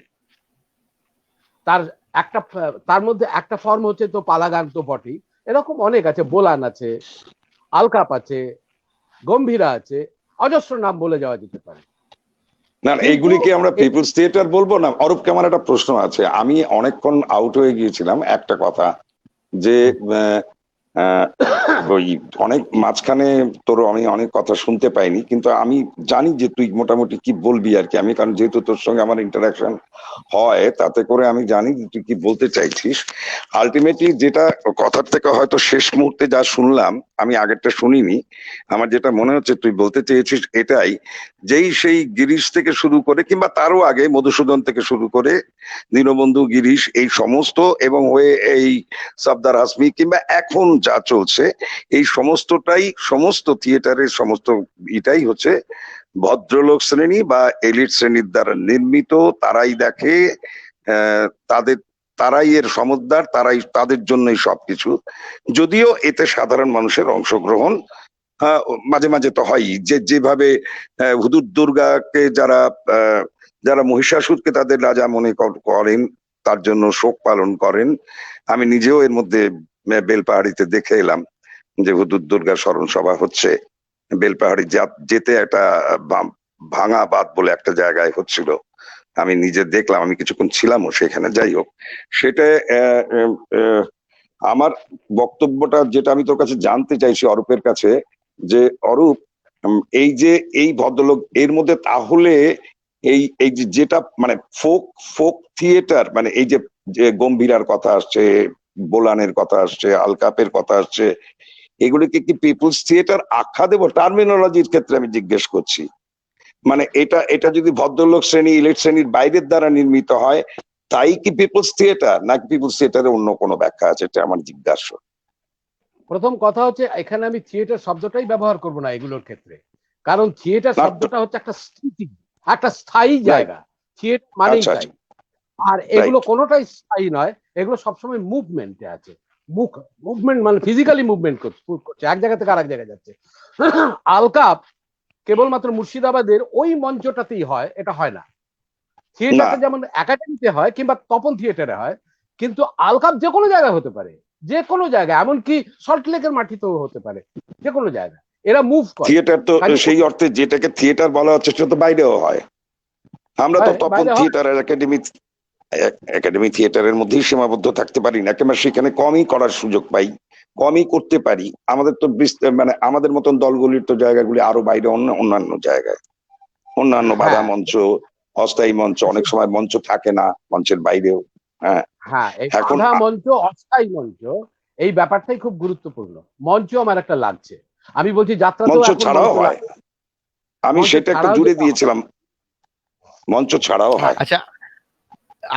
তার মধ্যে একটা ফর্ম হচ্ছে তো পালাগান তো বটেই, এরকম অনেক আছে, বোলান আছে, আলকাপ আছে, গম্ভীরা আছে, অজস্র নাম বলে যাওয়া যেতে পারে। না, এইগুলিকে আমরা পিপলস থিয়েটার বলবো না? অরূপকে আমার একটা প্রশ্ন আছে, আমি অনেকক্ষণ আউট হয়ে গিয়েছিলাম একটা কথা, যে ওই অনেক মাঝখানে তোর আমি অনেক কথা শুনতে পাইনি, কিন্তু আমি জানি যে তুই মোটামুটি কি বলবি আর কি। আমি কারণ যেহেতু তোর সঙ্গে আমার ইন্টারাকশন হয়, তাতে করে আমি জানি যে তুই কি বলতে চাইছিস। আলটিমেটলি যেটা কথার থেকে হয়তো শেষ মুহূর্তে যা শুনলাম, আমি আগেরটা শুনিনি, আমার যেটা মনে হচ্ছে তুই বলতে চেয়েছিস এটাই, যেই সেই গিরিশ থেকে শুরু করে কিংবা তারও আগে মধুসূদন থেকে শুরু করে দীনবন্ধু, গিরিশ, এই সমস্ত এবং হয়ে এই সর্দার হাসমি কিংবা এখন যা চলছে, এই সমস্তটাই, সমস্ত থিয়েটারের সমস্ত এটাই হচ্ছে ভদ্রলোক শ্রেণী বা এলিট শ্রেণীর দ্বারা নির্মিত। তারাই দেখে, তারাই এর সমুদ্র, তারাই, তাদের জন্যই সবকিছু। যদিও এতে সাধারণ মানুষের অংশগ্রহণ মাঝে মাঝে তো হয়, যেভাবে হুদুর দুর্গাকে যারা মহিষাসুরকে তাদের রাজা মনে করেন, তার জন্য শোক পালন করেন। আমি নিজেও এর মধ্যে বেলপাহাড়িতে দেখে এলাম যে হুদুর দুর্গা স্মরণ সভা হচ্ছে। বেলপাহাড়ি যেতে একটা ভাঙা বাঁধ বলে একটা জায়গায় হচ্ছিল, আমি নিজে দেখলাম, আমি কিছুক্ষণ ছিলামও সেখানে। যাই হোক, সেটা আমার বক্তব্যটা যেটা আমি তোর কাছে জানতে চাইছি অরূপের কাছে, যে অরূপ, এই যে এই ভদ্রলোক এর মধ্যে তাহলে এই এই যেটা মানে ফোক থিয়েটার, মানে এই যে গম্ভীরার কথা আসছে, বোলানের কথা আসছে, আলকাপের কথা আসছে, এগুলিকে কি পিপলস থিয়েটার আখ্যা দেবো? টার্মিনোলজির ক্ষেত্রে আমি জিজ্ঞেস করছি। মানে এটা যদি ভদ্রলোক শ্রেণী, ইলিট শ্রেণীর বাইরের দ্বারা নির্মিত হয়, তাই কি পিপলস থিয়েটার, নাকি পিপলস থিয়েটারের অন্য কোনো ব্যাখ্যা আছে? এটা আমার জিজ্ঞাসা। প্রথম কথা হচ্ছে, এখানে আমি থিয়েটার শব্দটাই ব্যবহার করব না এগুলোর ক্ষেত্রে, কারণ থিয়েটার শব্দটা হচ্ছে একটা স্থায়ী জায়গা। থিয়েটার মানেই তাই। আর এগুলো কোনোটাই স্থায়ী নয়, এগুলো সবসময় মুভমেন্টে আছে। মুভমেন্ট মানে ফিজিক্যালি মুভমেন্ট করছে, এক জায়গা থেকে আরেক জায়গায় যাচ্ছে। আলকাপ কেবলমাত্র মুর্শিদাবাদের ওই মঞ্চটাতেই হয়, এটা হয় না। থিয়েটারটা যেমন একাডেমিতে হয় কিংবা তপন থিয়েটারে হয়, কিন্তু আলকাপ যে কোনো জায়গায় হতে পারে, যে কোনো জায়গায়, এমনকি সল্টলেকের মাটিতেও হতে পারে, যে কোনো জায়গায় এরা মুভ করে। থিয়েটার তো সেই অর্থে যেটাকে থিয়েটার বলা হচ্ছে সেটা তো বাইরেও হয়। আমরা তো তপন থিয়েটারের একাডেমি থিয়েটারের মধ্যেই সীমাবদ্ধ থাকতে পারি না, কিংবা সেখানে কমই করার সুযোগ পাই, কমই করতে পারি। আমাদের তো মানে আমাদের মতন দলগুলির তো জায়গাগুলি আরো বাইরে, অন্যান্য জায়গায়, অন্যান্য বাধা মঞ্চ, অস্থায়ী মঞ্চ, অনেক সময় মঞ্চ থাকে না, মঞ্চের বাইরেও। হ্যাঁ, এই বাধা মঞ্চ, অস্থায়ী মঞ্চ, এই ব্যাপারটাই খুব গুরুত্বপূর্ণ। মঞ্চ আমার একটা লাগছে, আমি বলছি যাত্রা মঞ্চ ছাড়াও হয়, আমি সেটা একটু জুড়ে দিয়েছিলাম, মঞ্চ ছাড়াও হয়। আচ্ছা,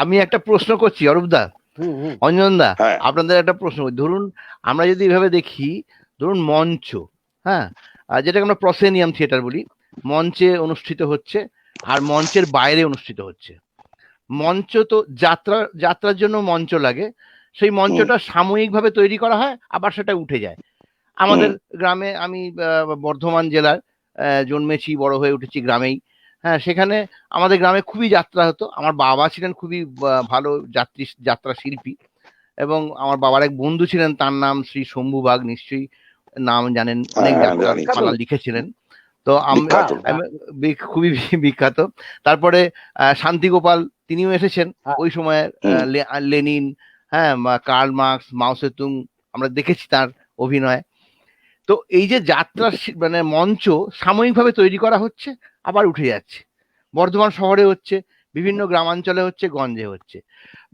আমি একটা প্রশ্ন করছি অরূপদা, অঞ্জনদা, আপনাদের একটা প্রশ্ন। ধরুন আমরা যদি এভাবে দেখি, ধরুন মঞ্চ, হ্যাঁ, যেটাকে আমরা প্রসেনিয়াম থিয়েটার বলি, মঞ্চে অনুষ্ঠিত হচ্ছে আর মঞ্চের বাইরে অনুষ্ঠিত হচ্ছে। মঞ্চ তো যাত্রার জন্য মঞ্চ লাগে, সেই মঞ্চটা সাময়িকভাবে তৈরি করা হয়, আবার সেটা উঠে যায়। আমাদের গ্রামে, আমি বর্ধমান জেলার জন্মেছি, বড় হয়ে উঠেছি গ্রামেই। হ্যাঁ, সেখানে আমাদের গ্রামে খুবই যাত্রা হতো। আমার বাবা ছিলেন খুবই ভালো যাত্রা শিল্পী, এবং আমার বাবার এক বন্ধু ছিলেন, তার নাম শ্রী শম্ভু বাগ, নিশ্চয়ই নাম জানেন, অনেক যাত্রা জানি। পালা লিখেছিলেন। তো বিখ্যাত। খুবই বিখ্যাত। তারপরে শান্তিগোপাল, তিনিও এসেছেন ওই সময়। লেনিন, হ্যাঁ, কার্ল মার্কস, মাও সেতুং, আমরা দেখেছি তার অভিনয়। তো এই যে যাত্রা মানে মঞ্চ সাময়িকভাবে তৈরি করা হচ্ছে, আবার উঠে যাচ্ছে। বর্ধমান শহরে হচ্ছে, বিভিন্ন গ্রামাঞ্চলে হচ্ছে, গঞ্জে হচ্ছে,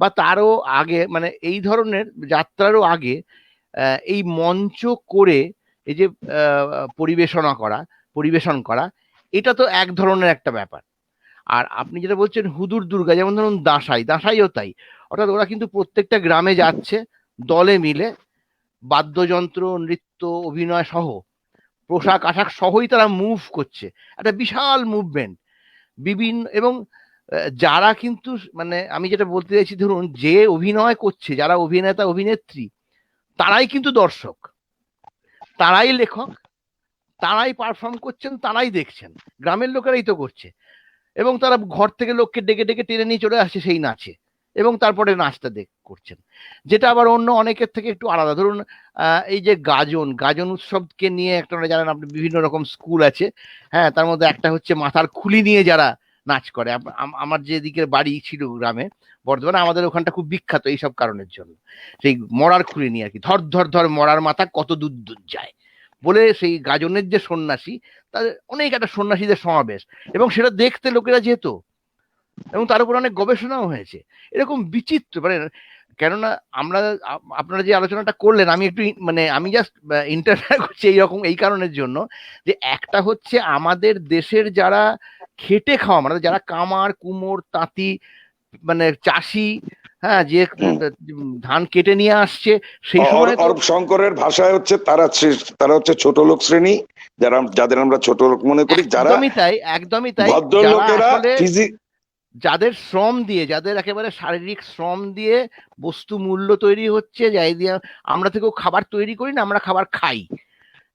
বা তারও আগে, মানে এই ধরনের যাত্রারও আগে এই মঞ্চ করে এই যে পরিবেশন করা, এটা তো এক ধরনের একটা ব্যাপার। আর আপনি যেটা বলছেন হুদুর দুর্গা, যেমন ধরুন দাঁসাইও তাই। অর্থাৎ ওরা কিন্তু প্রত্যেকটা গ্রামে যাচ্ছে দলে মিলে, বাদ্যযন্ত্র, নৃত্য, অভিনয় সহ, পোশাক আশাক সহই তারা মুভ করছে, একটা বিশাল মুভমেন্ট বিভিন্ন। এবং যারা কিন্তু, মানে আমি যেটা বলতে চাইছি, ধরুন যে অভিনয় করছে, যারা অভিনেতা অভিনেত্রী, তারাই কিন্তু দর্শক, তারাই লেখক, তারাই পারফর্ম করছেন, তারাই দেখছেন, গ্রামের লোকেরাই তো করছে। এবং তারা ঘর থেকে লোককে ডেকে ডেকে টেনে নিয়ে চলে আসছে সেই নাচে, এবং তারপরে নাচটা করছেন, যেটা আবার অন্য অনেকের থেকে একটু আলাদা। ধরুন এই যে গাজন উৎসবকে নিয়ে একটা, জানেন আপনি, বিভিন্ন রকম স্কুল আছে। হ্যাঁ, তার মধ্যে একটা হচ্ছে মাথার খুলি নিয়ে যারা নাচ করে। আমার যেদিকে বাড়ি ছিল গ্রামে, বর্ধমানে, আমাদের ওখানটা খুব বিখ্যাত এইসব কারণের জন্য। সেই মরার খুলি নিয়ে আর কি, ধর ধর ধর মরার মাথা কত দূর দূর যায় বলে, সেই গাজনের যে সন্ন্যাসী, তাদের অনেক একটা সন্ন্যাসীদের সমাবেশ, এবং সেটা দেখতে লোকেরা যেত, এবং তার উপর অনেক গবেষণাও হয়েছে। এরকম বিচিত্র, মানে কেননা আপনারা যে আলোচনাটা করলেন, আমি একটু মানে আমি জাস্ট ইন্টারফেয়ার করছি এইরকম, এই কারণের জন্য যে একটা হচ্ছে আমাদের দেশের যারা খেটে খাওয়া, মানে যারা কামার কুমোর তাঁতি, মানে চাষি, হ্যাঁ, যে ধান কেটে নিয়ে আসছে সেই সময়। অরূপ শঙ্করের ভাষায় হচ্ছে তারা হচ্ছে ছোট লোক শ্রেণী, যাদের আমরা ছোট লোক মনে করি, যারা একদমই তাই, ভদ্রলোকেরা যাদের শ্রম দিয়ে, যাদের একেবারে শারীরিক শ্রম দিয়ে বস্তু মূল্য তৈরি হচ্ছে, যাই দিয়ে আমরা থেকেও খাবার তৈরি করি না, আমরা খাবার খাই।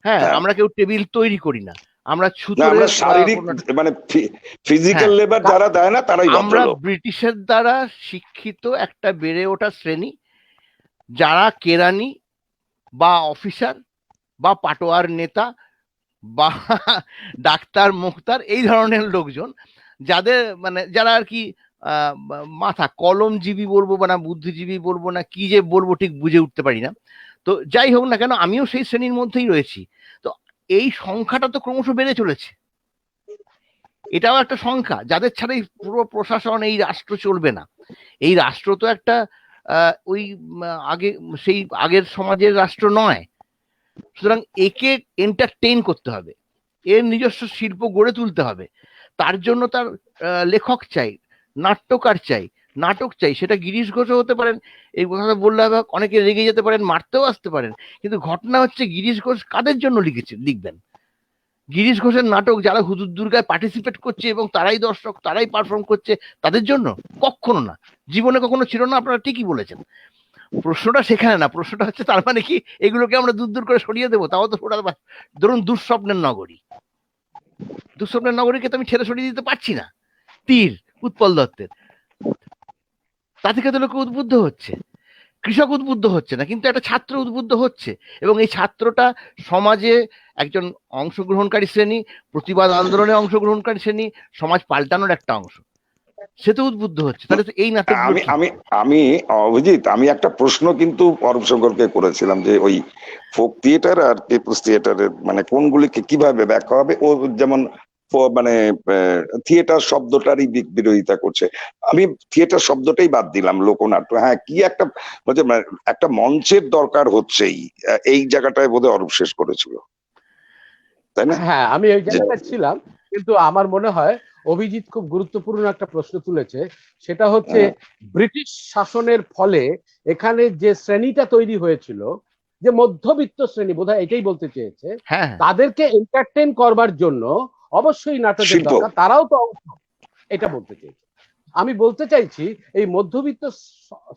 হ্যাঁ, আমরা কেউ টেবিল তৈরি করি না, আমরা শারীরিক মানে ফিজিক্যাল লেবার যারা দেয় না, তারাই আমরা ব্রিটিশের দ্বারা শিক্ষিত একটা বেড়ে ওঠা শ্রেণী, যারা কেরানি বা অফিসার বা পাটোয়ার নেতা বা ডাক্তার মুখতার, এই ধরনের লোকজন, যাদের মানে যারা আর কি মাথা কলমজীবী বলবো না বুদ্ধিজীবী বলবো না, কি যে বলবো ঠিক বুঝে উঠতে পারি না। তো যাই হোক না কেন, আমিও সেই শ্রেণীর মধ্যেই রয়েছি। তো এই সংখ্যাটা তো ক্রমশ বেড়ে চলেছে, এটাও একটা সংখ্যা, যাদের ছাড়াই পুরো প্রশাসন, এই রাষ্ট্র চলবে না। এই রাষ্ট্র তো একটা ওই সেই আগের সমাজের রাষ্ট্র নয়। সুতরাং একে এন্টারটেইন করতে হবে, এর নিজস্ব শিল্প গড়ে তুলতে হবে। তার জন্য তার লেখক চাই, নাট্যকার চাই, নাটক চাই। সেটা গিরিশ ঘোষও হতে পারেন, এই কথা বললে অনেকে রেগে যেতে পারেন, মারতেও আসতে পারেন, কিন্তু ঘটনা হচ্ছে গিরিশ ঘোষ কাদের জন্য লিখবেন? গিরিশ ঘোষের নাটক যারা হুদুর দুর্গায় পার্টিসিপেট করছে এবং তারাই দর্শক, তারাই পারফর্ম করছে, তাদের জন্য? কখনো না, জীবনে কখনো ছিল না। আপনারা ঠিকই বলেছেন। প্রশ্নটা সেখানে না, প্রশ্নটা হচ্ছে তার মানে কি এগুলোকে আমরা দূর দূর করে সরিয়ে দেবো? তাও তো ওটা, ধরুন দুঃস্বপ্নের নগরীকে তো আমি ছেড়ে সরিয়ে দিতে পারছি না। তীর উৎপল দত্তের, তা থেকে তো লোক উদ্বুদ্ধ হচ্ছে, কৃষক উদ্বুদ্ধ হচ্ছে না, কিন্তু একটা ছাত্র উদ্বুদ্ধ হচ্ছে, এবং এই ছাত্রটা সমাজে একজন অংশগ্রহণকারী শ্রেণী, প্রতিবাদ আন্দোলনে অংশগ্রহণকারী শ্রেণী, সমাজ পাল্টানোর একটা অংশ, সে তো উদ্বুদ্ধ হচ্ছে। তাহলে তো এই নাটক আমি অভিজিৎ, আমি একটা প্রশ্ন কিন্তু অরূপ শঙ্করকে করেছিলাম যে ওই ফোক থিয়েটার আর পিপলস থিয়েটারের মানে কোনগুলিকে কিভাবে ব্যাখ্যা হবে। ও যেমন মানে থিয়েটার শব্দটারই বিরোধিতা করছে, আমি থিয়েটার শব্দটাই বাদ দিলাম, লোকনাট্য। হ্যাঁ, কি একটা মঞ্চের দরকার হচ্ছেই, এই জায়গাটায় বোধহয় অরূপ শেষ করেছিল, তাই না? হ্যাঁ, আমি এই জায়গাটা ছিলাম, কিন্তু আমার মনে হয় অভিজিৎ খুব গুরুত্বপূর্ণ একটা প্রশ্ন তুলেছে। সেটা হচ্ছে ব্রিটিশ শাসনের ফলে এখানে যে শ্রেণীটা তৈরি হয়েছিল, যে মধ্যবিত্ত শ্রেণী, বোধহয় এটাই বলতে চেয়েছে, তাদেরকে এন্টারটেইন করবার জন্য অবশ্যই নাটকের দরকার, তারাও তো অংশ, এটা বলতে চেয়েছে। আমি বলতে চাইছি এই মধ্যবিত্ত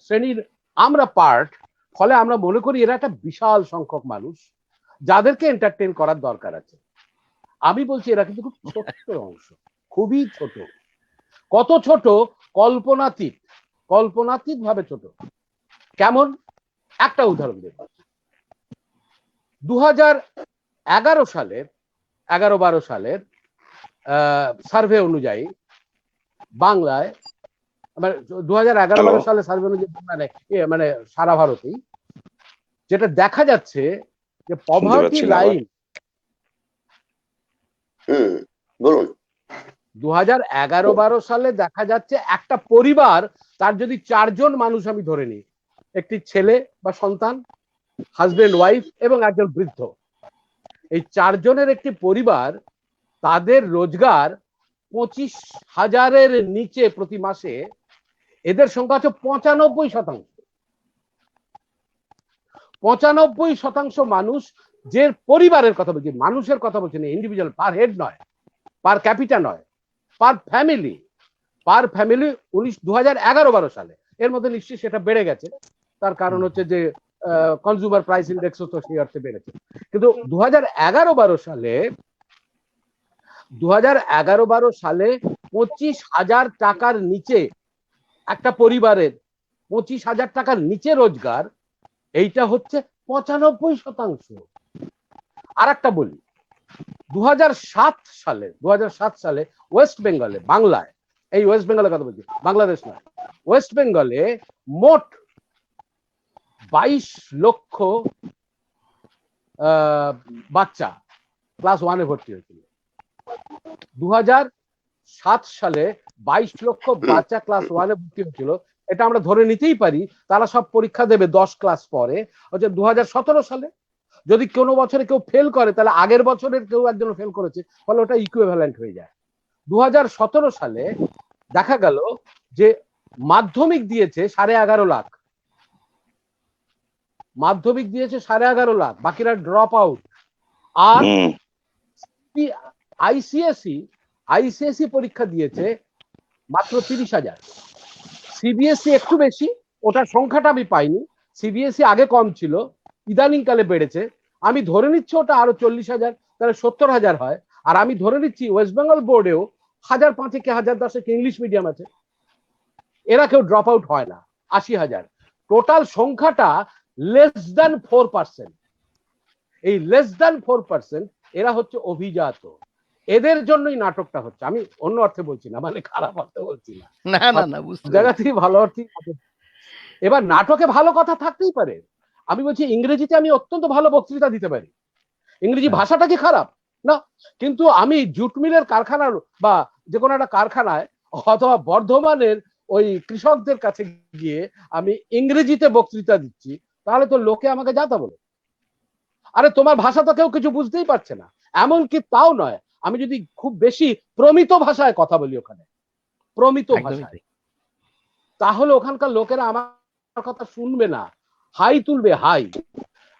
শ্রেণীর আমরা পার্ট, ফলে আমরা মনে করি এরা একটা বিশাল সংখ্যক মানুষ যাদেরকে এন্টারটেইন করার দরকার আছে। আমি বলছি এরা কিন্তু খুব ছোট্ট অংশ, খুবই ছোট। কত ছোট? কল্পনাতীত, কল্পনাতীত ভাবে ছোট। কেমন? একটা উদাহরণ দেব। 2011 সালের 11-12 সালের সার্ভে অনুযায়ী বাংলায়, মানে 2011-12 সালের সার্ভে অনুযায়ী মানে সারা ভারতেই যেটা দেখা যাচ্ছে যে পভার্টি লাইন, বলুন, 2011-12 সালে দেখা যাচ্ছে একটা পরিবার, তার যদি 4 জন মানুষ আমি ধরে নিই, একটি ছেলে বা সন্তান, হাজবেন্ড ওয়াইফ এবং একজন বৃদ্ধ, এই 4 জনের একটি পরিবার, তাদের রোজগার 25,000-এর নিচে প্রতি মাসে। এদের সংখ্যা হচ্ছে 95%। 95% মানুষ, যে পরিবারের কথা বলছি, মানুষের কথা বলছি না, ইন্ডিভিজুয়াল, পার হেড নয়, পার ক্যাপিটা নয়, পার ফ্যামিলি। 2011-12 সালে, এর মধ্যে নিশ্চয়ই সেটা বেড়ে গেছে, তার কারণ হচ্ছে যে কনজিউমার প্রাইস ইন্ডেক্সও তো সেই অর্থে বেড়েছে। কিন্তু 2011-12 সালে 25,000 টাকার নিচে একটা পরিবারের, 25,000 টাকার নিচে রোজগার, এইটা হচ্ছে 95%। আর একটা বলি, 2007 সালে ওয়েস্ট বেঙ্গলে, বাংলায়, এই ওয়েস্ট বেঙ্গলের কথা বলছি, বাংলাদেশ নয়, ওয়েস্ট বেঙ্গলে মোট 22 লক্ষ বাচ্চা ক্লাস 1-এ ভর্তি হয়েছিল। 2007 সালে 22 লক্ষ বাচ্চা ক্লাস 1-এ ভর্তি হয়েছিল। এটা আমরা ধরে নিতেই পারি তারা সব পরীক্ষা দেবে 10 ক্লাস পরে। হচ্ছে 2017 সালে যদি কোনো বছরে কেউ ফেল করে, তাহলে আগের বছরের কেউ একজন ফেল করেছে, ফলে ওটা ইকুইভ্যালেন্ট হয়ে যায়। 2017 সালে দেখা গেল যে মাধ্যমিক দিয়েছে 11.5 লাখ, মাধ্যমিক দিয়েছে 11.5 লাখ, বাকিরা ড্রপ আউট। আর আইসিএসই পরীক্ষা দিয়েছে মাত্র 30,000। সিবিএসই একটু বেশি, ওটার সংখ্যাটা আমি পাইনি। সিবিএসই আগে কম ছিল, ইদানিং কালে বেড়েছে। আমি ধরে নিচ্ছি ওটা আরো 40,000, তাহলে 70,000 হয়। আর আমি ধরে নিচ্ছি ওয়েস্ট বেঙ্গল বোর্ডেও 1,005 কি 1,010 ইংলিশ মিডিয়াম আছে, এরা কেউ ড্রপ আউট হয় না। 80,000 টোটাল সংখ্যাটা, লেস দ্যান 4%। এই লেস দ্যান 4% এরা হচ্ছে অভিজাত। এদের জন্যই নাটকটা হচ্ছে। আমি অন্য অর্থে বলছি না, মানে খারাপ অর্থে বলছি না, না না না, বুঝতে জায়গাতেই ভালো অর্থে। এবার নাটকে ভালো কথা থাকতেই পারে। আমি বলছি ইংরেজিতে আমি অত্যন্ত ভালো বক্তৃতা দিতে পারি, ইংরেজি ভাষাটা কি খারাপ না, কিন্তু আমি জুট মিলের কারখানার বা যে কোনো একটা কারখানায় অথবা বর্ধমানের ওই কৃষকদের কাছে গিয়ে আমি ইংরেজিতে বক্তৃতা দিচ্ছি, তাহলে তো লোকে আমাকে যাতা বলে, আরে তোমার ভাষা তো কেউ কিছু বুঝতেই পারছে না। এমনকি তাও নয়, আমি যদি খুব বেশি প্রমিত ভাষায় কথা বলি, ওখানে প্রমিত ভাষায়, তাহলে ওখানকার লোকেরা আমার কথা শুনবে না, হাই তুলবে, হাই।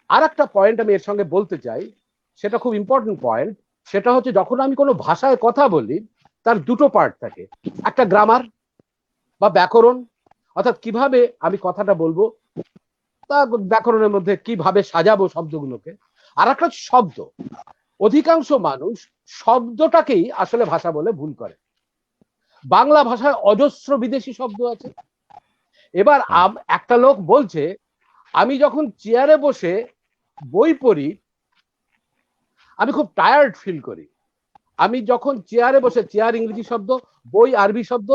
আর একটা পয়েন্ট আমি এর সঙ্গে বলতে চাই, সেটা খুব ইম্পর্টেন্ট পয়েন্ট। সেটা হচ্ছে যখন আমি কোনো ভাষায় কথা বলি, তার দুটো পার্ট থাকে, একটা গ্রামার বা ব্যাকরণ, অর্থাৎ কিভাবে আমি কথাটা বলবো, তা ব্যাকরণের মধ্যে কিভাবে সাজাবো শব্দগুলোকে, আর একটা শব্দ। অধিকাংশ মানুষ শব্দটাকেই আসলে ভাষা বলে ভুল করে। বাংলা ভাষায় অজস্র বিদেশি শব্দ আছে। এবার একটা লোক বলছে, আমি যখন চেয়ারে বসে বই পড়ি আমি খুব টায়ার্ড ফিল করি। আমি যখন চেয়ারে বসে, চেয়ার ইংরেজি শব্দ, বই আরবি শব্দ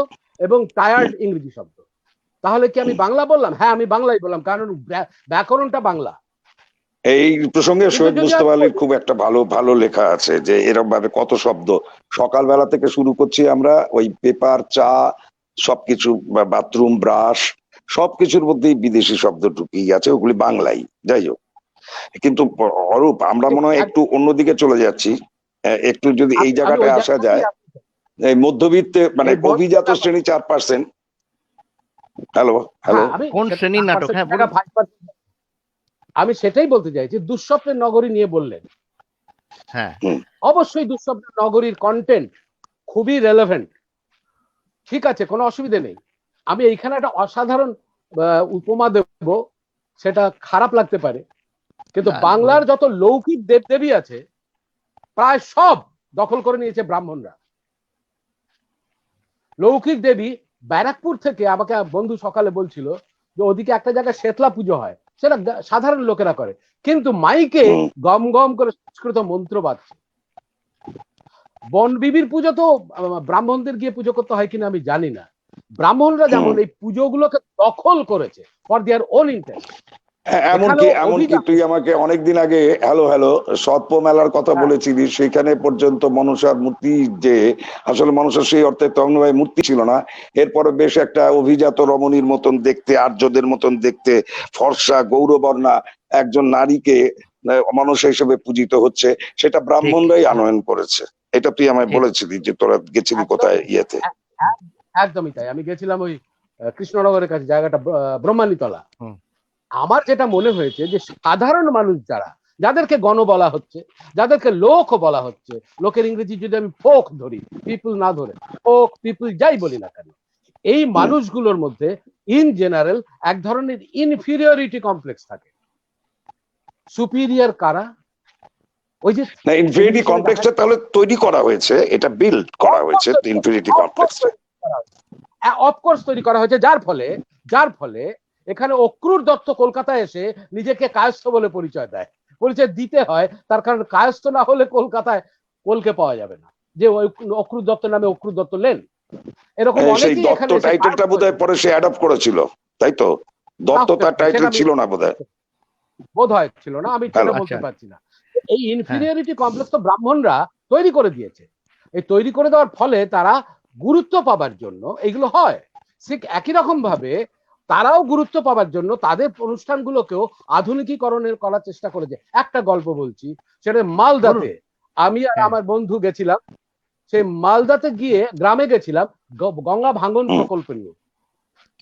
এবং টায়ার্ড ইংরেজি শব্দ, তাহলে কি আমি বাংলা বললাম? হ্যাঁ, আমি বাংলাই বললাম, কারণ ব্যাকরণটা বাংলা। এই প্রসঙ্গে শহীদ মুস্তফা আলীর খুব একটা ভালো ভালো লেখা আছে যে এরকম ভাবে কত শব্দ সকালবেলা থেকে শুরু করছি আমরা, ওই পেপার, চা, সবকিছু, বাথরুম, ব্রাশ, সবকিছুর মধ্যেই বিদেশি শব্দ ঢুকিয়ে আছে, ওগুলি বাংলাই। যাই হোক, কিন্তু অরূপ, আমরা মনে হয় একটু অন্যদিকে চলে যাচ্ছি। একটু যদি এই জায়গাটায় আসা যায়, এই মধ্যবিত্তে মানে অভিজাত শ্রেণী 4%। হ্যালো হ্যালো, কোন শ্রেণীর নাটক? হ্যাঁ, আমি সেটাই বলতে চাইছি। দুঃস্বপ্নের নগরী নিয়ে বললেন, হ্যাঁ অবশ্যই দুঃস্বপ্নের নগরীর কন্টেন্ট খুবই রেলেভেন্ট, ঠিক আছে, কোনো অসুবিধা নেই। আমি এইখানে একটা অসাধারণ উপমা দেব, সেটা খারাপ লাগতে পারে, কিন্তু না, বাংলার যত লৌকিক দেবদেবী আছে প্রায় সব দখল করে নিয়েছে ব্রাহ্মণরা। লৌকিক দেবী ব্যারাকপুর থেকে আমাকে বন্ধু সকালে বলছিল যে ওদিকে একটা জায়গায় শেতলা পুজো হয়, সেটা সাধারণ লোকেরা করে, কিন্তু মাইকে গম গম করে সংস্কৃত মন্ত্র বাজছে। বন বিবির পুজো তো ব্রাহ্মণদের গিয়ে পুজো করতে হয় কিনা আমি জানি না। ব্রাহ্মণরা যেমন এই পুজোগুলোকে দখল করেছে ফর দেয়ার ওন ইন্টেন্ট। এমনকি তুই আমাকে অনেকদিন আগে হ্যালো সর্প মেলার কথা বলেছিলি, সেখানে পর্যন্ত মনসার মূর্তি, যে আসলে মনসার সেই অর্থে তন্ময় মূর্তি ছিল না, এরপরে বেশ একটা অভিজাত রমণীর মতন দেখতে, আর্যদের মতন দেখতে, ফর্সা গৌরবর্ণা একজন নারীকে মনসা হিসেবে পূজিত হচ্ছে, সেটা ব্রাহ্মণরাই আনয়ন করেছে। এটা তুই আমায় বলেছিলি যে তোরা গেছিলি কোথায় ইয়েতে। একদমই তাই, আমি গেছিলাম ওই কৃষ্ণনগরের কাছে, জায়গাটা ব্রহ্মানীতলা। আমার যেটা মনে হয়েছে যে সাধারণ মানুষ যাদেরকে গণ বলা হচ্ছে, যাদেরকে লোক বলা হচ্ছে, লোকের ইংরেজি যদি আমি ফোক ধরি, পিপল না ধরে ফোক পিপল যাই বলি না কেন, এই মানুষগুলোর মধ্যে ইন জেনারেল এক ধরনের ইনফিরিয়রিটি কমপ্লেক্স থাকে। সুপিরিয়র কারা? ওই যে না, ইনফিরিয়রিটি কমপ্লেক্সটা তাহলে তৈরি করা হয়েছে, এটা বিল্ড করা হয়েছে ইনফিরিয়রিটি কমপ্লেক্সটা, অফকোর্স তৈরি করা হয়েছে, যার ফলে এখানে অক্রুর দত্ত কলকাতায় এসে নিজেকে কায়স্থ বলে পরিচয় দেয়। পরিচয় দিতে হয়, তার কারণ কায়স্থ না হলে কলকাতায় কলকে পাওয়া যাবে না, যে অক্রুর দত্ত নামে অক্রুর দত্ত লেন, এরকম সেই দত্ত টাইটেলটা বোধহয় পরে সে অ্যাডপ্ট করেছিল, তাই তো? দত্ত তার টাইটেল ছিল না বোধহয় ছিল না, আমি সেটা বলতে পারছি না। এই ইনফিরিয়রিটি কমপ্লেক্স তো ব্রাহ্মণরা তৈরি করে দিয়েছে। এই তৈরি করে দেওয়ার ফলে তারা গুরুত্ব পাবার জন্য এগুলো হয়। ঠিক একই রকম ভাবে তারাও গুরুত্ব পাবার জন্য তাদের অনুষ্ঠানগুলোকেও আধুনিকীকরণের করার চেষ্টা করেছে। একটা গল্প বলছি, সেটা মালদাতে আমি আর আমার বন্ধু গেছিলাম। সেই মালদাতে গিয়ে গ্রামে গেছিলাম গঙ্গা ভাঙন প্রকল্প নিয়ে।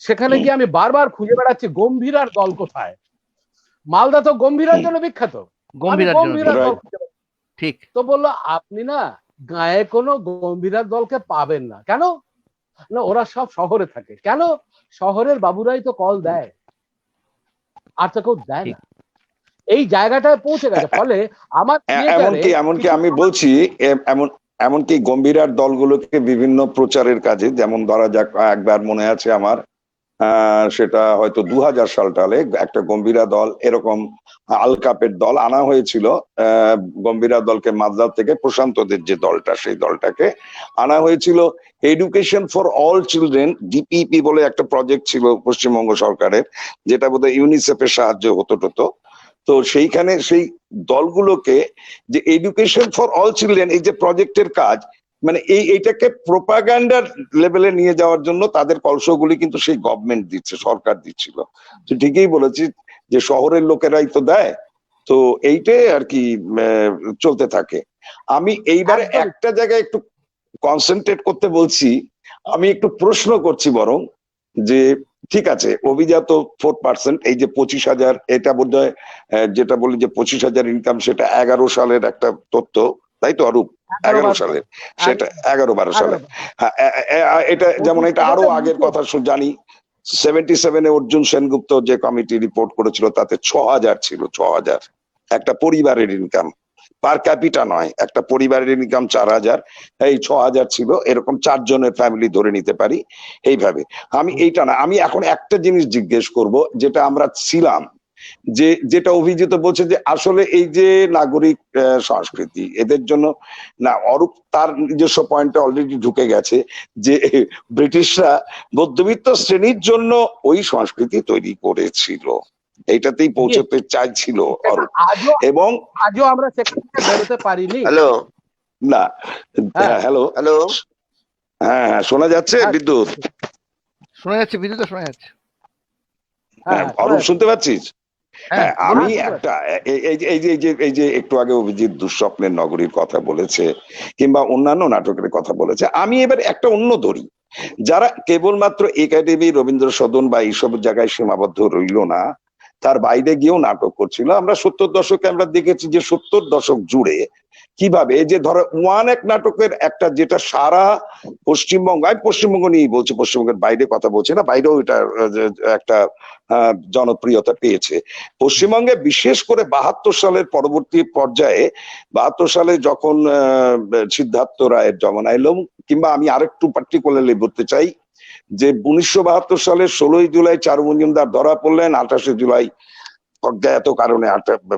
সেখানে গিয়ে আমি বারবার খুঁজে বেড়াচ্ছি গম্ভীরার দল কোথায়। মালদা তো গম্ভীরার জন্য বিখ্যাত, গম্ভীরার দল ঠিক। তো বললো আপনি না গায়ে কোনো গম্ভীরার দলকে পাবেন না। কেন? না, ওরা সব শহরে থাকে। কেন? শহরের বাবুরাই তো কল দেয়, আর তো কেউ দেয় না। এই জায়গাটায় পৌঁছে গেছে। ফলে আমার এমনকি আমি বলছি, এমনকি গম্ভীরার দলগুলোকে বিভিন্ন প্রচারের কাজে, যেমন ধরা যাক একবার মনে আছে আমার, সেটা হয়তো 2000 সালে একটা গম্ভীরা দল, এরকম আলকাপের দল আনা হয়েছিল। গম্ভীরা দলকে মাদ্রাজ থেকে প্রশান্তদের যে দলটা, সেই দলটাকে আনা হয়েছিল education for all children, DPP বলে একটা প্রজেক্ট ছিল পশ্চিমবঙ্গ সরকারের, যেটা বোধহয় ইউনিসেফের সাহায্য হতো। তো সেইখানে সেই দলগুলোকে যে এডুকেশন ফর অল চিলড্রেন, এই যে প্রজেক্টের কাজ, মানে এইটাকে প্রোপাগান্ডার লেভেলে নিয়ে যাওয়ার জন্য তাদের কলসগুলি কিন্তু সেই গভর্নমেন্ট দিচ্ছে, সরকার দিচ্ছিল। তো ঠিকই বলেছি যে শহরের লোকেরাই তো দেয়। তো এইটাই আর কি চলতে থাকে। আমি এইবারে একটা জায়গায় একটু কনসেন্ট্রেট করতে বলছি, আমি একটু প্রশ্ন করছি বরং, যে ঠিক আছে অভিজাত 4%, এই যে 25,000, এটা বোধহয় যেটা বলি যে 25,000 ইনকাম, সেটা 11 সালের একটা তথ্য, তাই তো অরূপ? 11 সালের, সেটা 11-12 সালে। এটা যেমন এটা আরো আগের কথা জানি, 77-এ অর্জুন সেনগুপ্ত যে কমিটি রিপোর্ট করেছিল তাতে 6,000 ছিল। 6,000 একটা পরিবারের ইনকাম, পার ক্যাপিটা নয়, একটা পরিবারের ইনকাম 4,000, এই 6,000 ছিল। এরকম 4 জনের ফ্যামিলি ধরে নিতে পারি এইভাবে। আমি এইটা না, আমি এখন একটা জিনিস জিজ্ঞেস করব, যেটা আমরা ছিলাম, যেটা অভিজিৎ বলছে যে আসলে এই যে নাগরিক সংস্কৃতি, এদের জন্য না, অরূপ তার নিজস্ব পয়েন্টে অলরেডি ঢুকে গেছে যে ব্রিটিশরা মধ্যবিত্ত শ্রেণীর জন্য ওই সংস্কৃতি তৈরি করেছিল, এইটাতেই পৌঁছতে চাইছিল অরূপ। এবং আজও আমরা সেখান থেকে বেরোতে পারিনি। হ্যালো, না, হ্যালো, হ্যাঁ শোনা যাচ্ছে? বিদ্যুৎ শোনা যাচ্ছে, বিদ্যুৎ শোনা যাচ্ছে। অরূপ শুনতে পাচ্ছিস? হ্যাঁ, আমি একটা এই যে একটু আগে অভিজিৎ দুঃস্বপ্নের নগরীর কথা বলেছে, কিংবা অন্যান্য নাটকের কথা বলেছে, আমি এবার একটা অন্য ধরি, যারা কেবলমাত্র একাডেমি, রবীন্দ্র সদন বা এইসব জায়গায় সীমাবদ্ধ রইল না, তার বাইরে গিয়েও নাটক করছিল। আমরা 70 দশকে আমরা দেখেছি যে 70 দশক জুড়ে কিভাবে এই যে ধরো ওয়ান এক নাটকের একটা যেটা সারা পশ্চিমবঙ্গ, আমি পশ্চিমবঙ্গ নিয়েই বলছি, পশ্চিমবঙ্গের বাইরে কথা বলছি না, বাইরেও এটা একটা জনপ্রিয়তা পেয়েছে পশ্চিমবঙ্গে, বিশেষ করে 72 সালের পরবর্তী পর্যায়ে। 72 সালে যখন সিদ্ধার্থ রায়ের জমানা এলো, কিংবা আমি আরেকটু পার্টিকুলারলি বলতে চাই যে 1972 সালের 16ই জুলাই চারু মজুমদার ধরা পড়লেন, 28শে জুলাই অজ্ঞাত কারণে